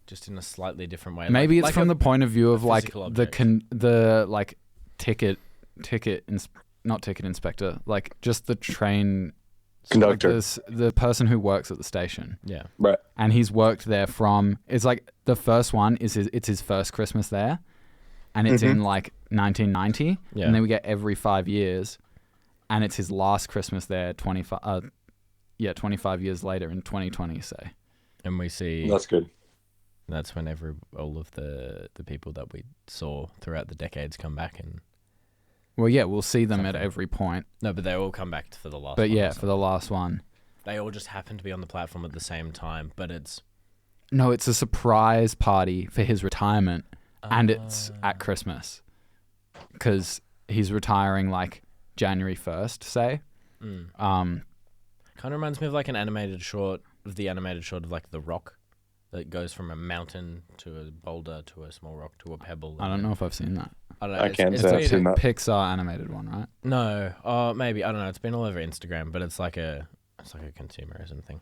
just in a slightly different way. Maybe it's like from a- the point of view of like physical the object. the like ticket not ticket inspector, like just the train Conductor. like the person who works at the station. Yeah. Right. And he's worked there from, it's like the first one is it's his first Christmas there, and it's in like 1990, Yeah. and then we get every 5 years, and it's his last Christmas there 25 years later in 2020, say. And we see That's good. that's when all of the people that we saw throughout the decades come back and Well, yeah, we'll see them at Something. every point, no, but they all come back for the last. but one yeah, or for the last one. they all just happen to be on the platform at the same time, but it's No, it's a surprise party for his retirement, and it's at Christmas, because he's retiring like January 1st, say. kind of reminds me of like an animated short of like The Rock, that goes from a mountain to a boulder to a small rock to a pebble. I don't know if I've seen that. I don't know. I can't it's say I've weird. seen that. Pixar animated one, right? No, maybe I don't know. It's been all over Instagram, but it's like a consumerism thing.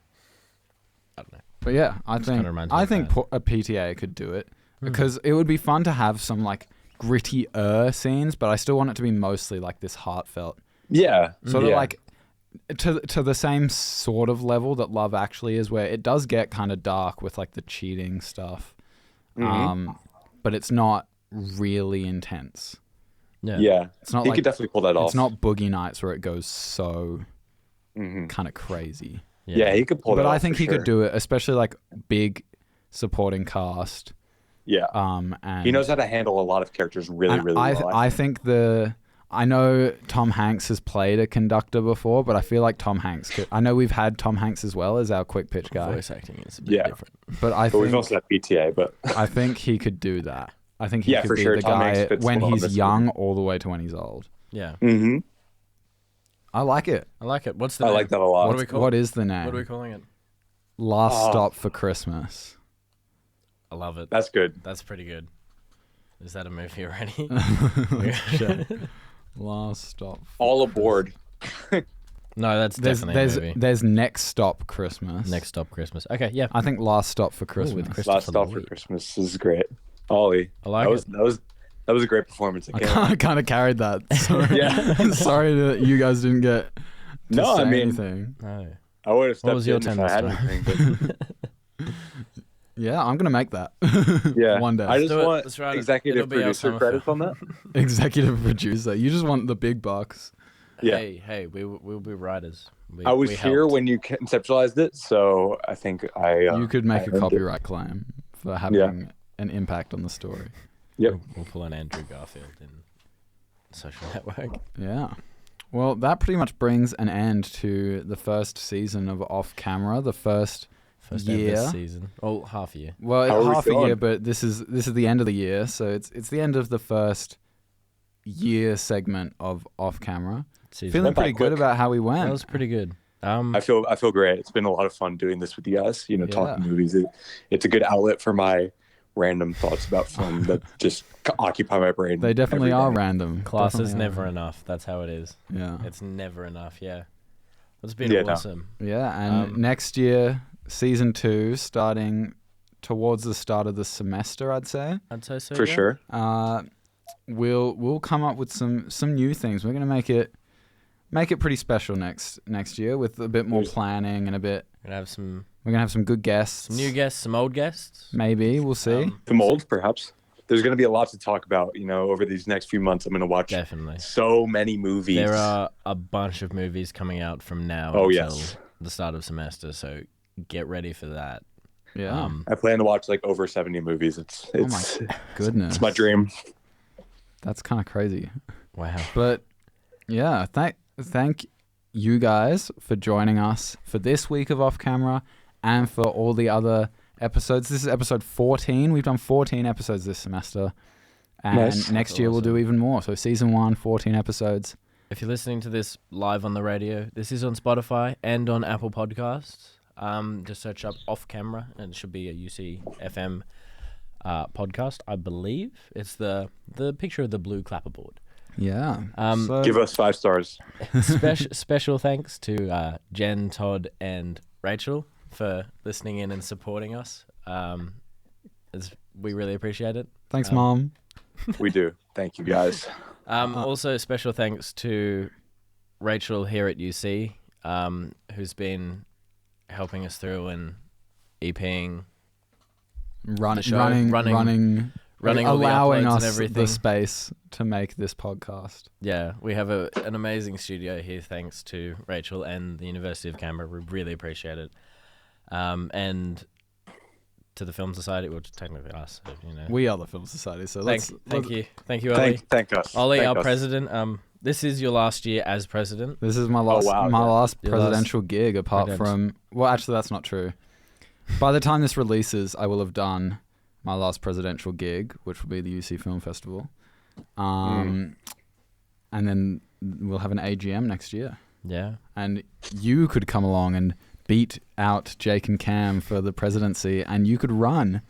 I don't know. But yeah, I think reminds me of that. a PTA could do it, because it would be fun to have some like gritty scenes, but I still want it to be mostly like this heartfelt, Yeah. sort of yeah. like to the same sort of level that Love Actually is, where it does get kind of dark with like the cheating stuff, but it's not really intense. Yeah. It's not He like could definitely pull that off. it's not Boogie Nights where it goes so Mhm. kind of crazy. Yeah, he could pull that But off. I think for he sure. could do it, especially like big supporting cast. Yeah. And He knows how to handle a lot of characters really, and really well. I think I know Tom Hanks has played a conductor before, but I feel like Tom Hanks could. I know we've had Tom Hanks as well as our quick pitch guy, Voice acting is a bit Yeah. different. but I But we've think also had PTA, but I think he could do that. I think he Yeah, could for be sure. the Tom Hanks guy fits when well in he's this young movie. all the way to when he's old. Yeah, I like it. I like it. What's the I name? like that a lot. What do we call What it? is the name? What are we calling it? Last Oh. Stop for Christmas. I love it. That's good. That's pretty good. Is that a movie already? Last Stop. All aboard. No, that's definitely a movie. There's Next Stop Christmas. Next Stop Christmas. Okay, yeah. I think Last Stop for with Christmas. Christopher Last Stop for Lee. Christmas is great. Ollie. I like it. That was a great performance. I kind of carried that. Sorry. Yeah. Sorry that you guys didn't get to No, say I mean- anything. No. I would have stepped was your in if 10 I this had time? anything. Yeah, I'm gonna make that. But yeah, One day. I just do it. want Let's write it. executive It'll be our producer summer credits on that. Executive producer. You just want the big bucks. Yeah. Hey, we'll be writers. I was we here helped. when you conceptualized it, so I think You could make I a earned it. copyright claim for having an impact on the story. Yep. We'll pull an Andrew Garfield in Social Network. Yeah. Well, that pretty much brings an end to the first season of Off Camera. The first year. ever season. Oh, half a year. Well, How are we half a year, feeling? but this is the end of the year, so it's the end of the first year segment of Off Camera. Season. Feeling Went by pretty good quick. about how we went. That was pretty good. I feel great. It's been a lot of fun doing this with you guys. Yeah. Talking movies. It's a good outlet for my random thoughts about film that just occupy my brain. They definitely every are day. random. Class is Definitely are. never enough. That's how it is. Yeah. It's never enough. Yeah. It's been Yeah, no. awesome. Yeah, and Um, next year, season 2, starting towards the start of the semester, I'd say. I'd say so. For yeah. sure. We'll come up with some new things. We're gonna make it pretty special next year with a bit more There's- planning and a bit. We're gonna have some We're gonna have some good guests. new guests, some old guests. Maybe we'll see. The mold, perhaps. There's going to be a lot to talk about, over these next few months. I'm going to watch Definitely. so many movies. There are a bunch of movies coming out from now Oh, until yes. the start of semester, so get ready for that. Yeah. I plan to watch like over 70 movies. It's Goodness. it's my dream. That's kind of crazy. Wow. But yeah, thank you guys for joining us for this week of Off Camera and for all the other episodes. This is episode 14. We've done 14 episodes this semester. And Nice. next That's year we'll awesome. do even more. So season 1, 14 episodes. If you're listening to this live on the radio, this is on Spotify and on Apple Podcasts. Just search up Off Camera, and it should be a UC FM podcast. I believe it's the picture of the blue clapperboard. Yeah. Um, Give us 5 stars. Special thanks to Jen, Todd, and Rachel for listening in and supporting us. We really appreciate it. Thanks, Mom. We do. Thank you, guys. Also, special thanks to Rachel here at UC, who's been helping us through and EPing, the show, running running all the allowing uploads us and everything. the space to make this podcast. Yeah, we have an amazing studio here thanks to Rachel and the University of Canberra. We really appreciate it. And to the Film Society, which is technically us, so, We are the Film Society, so Thank you, Ollie. Thank us. Ollie, Thank our us. president. This is your last year as president. This is my last wow, my yeah. last Your last presidential gig apart credence. from well actually that's not true. By the time this releases, I will have done my last presidential gig, which will be the UC Film Festival. And then we'll have an AGM next year. Yeah. And you could come along and beat out Jake and Cam for the presidency, and you could run.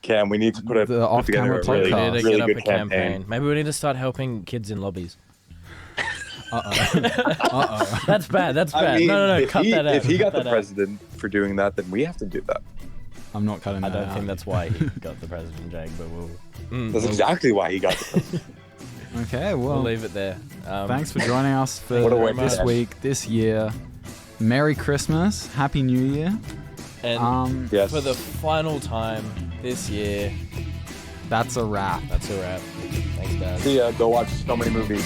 Cam, we need to put The off-camera together a really, podcast. We need to really get up good a campaign. campaign. Maybe we need to start helping kids in lobbies. Uh-oh. That's bad. That's I bad. mean, No. Cut that out. if he got Cut the that out. president for doing that, then we have to do that. I'm not cutting I that don't out. think that's why he got the president, Jake, but That's exactly why he got the president. Okay, well, we'll leave it there. thanks for joining us for What a way this to end. week, this year. Merry Christmas, Happy New Year. And Yes. for the final time this year, That's a wrap. that's a wrap. Thanks, Dad. See ya. Go watch so many movies.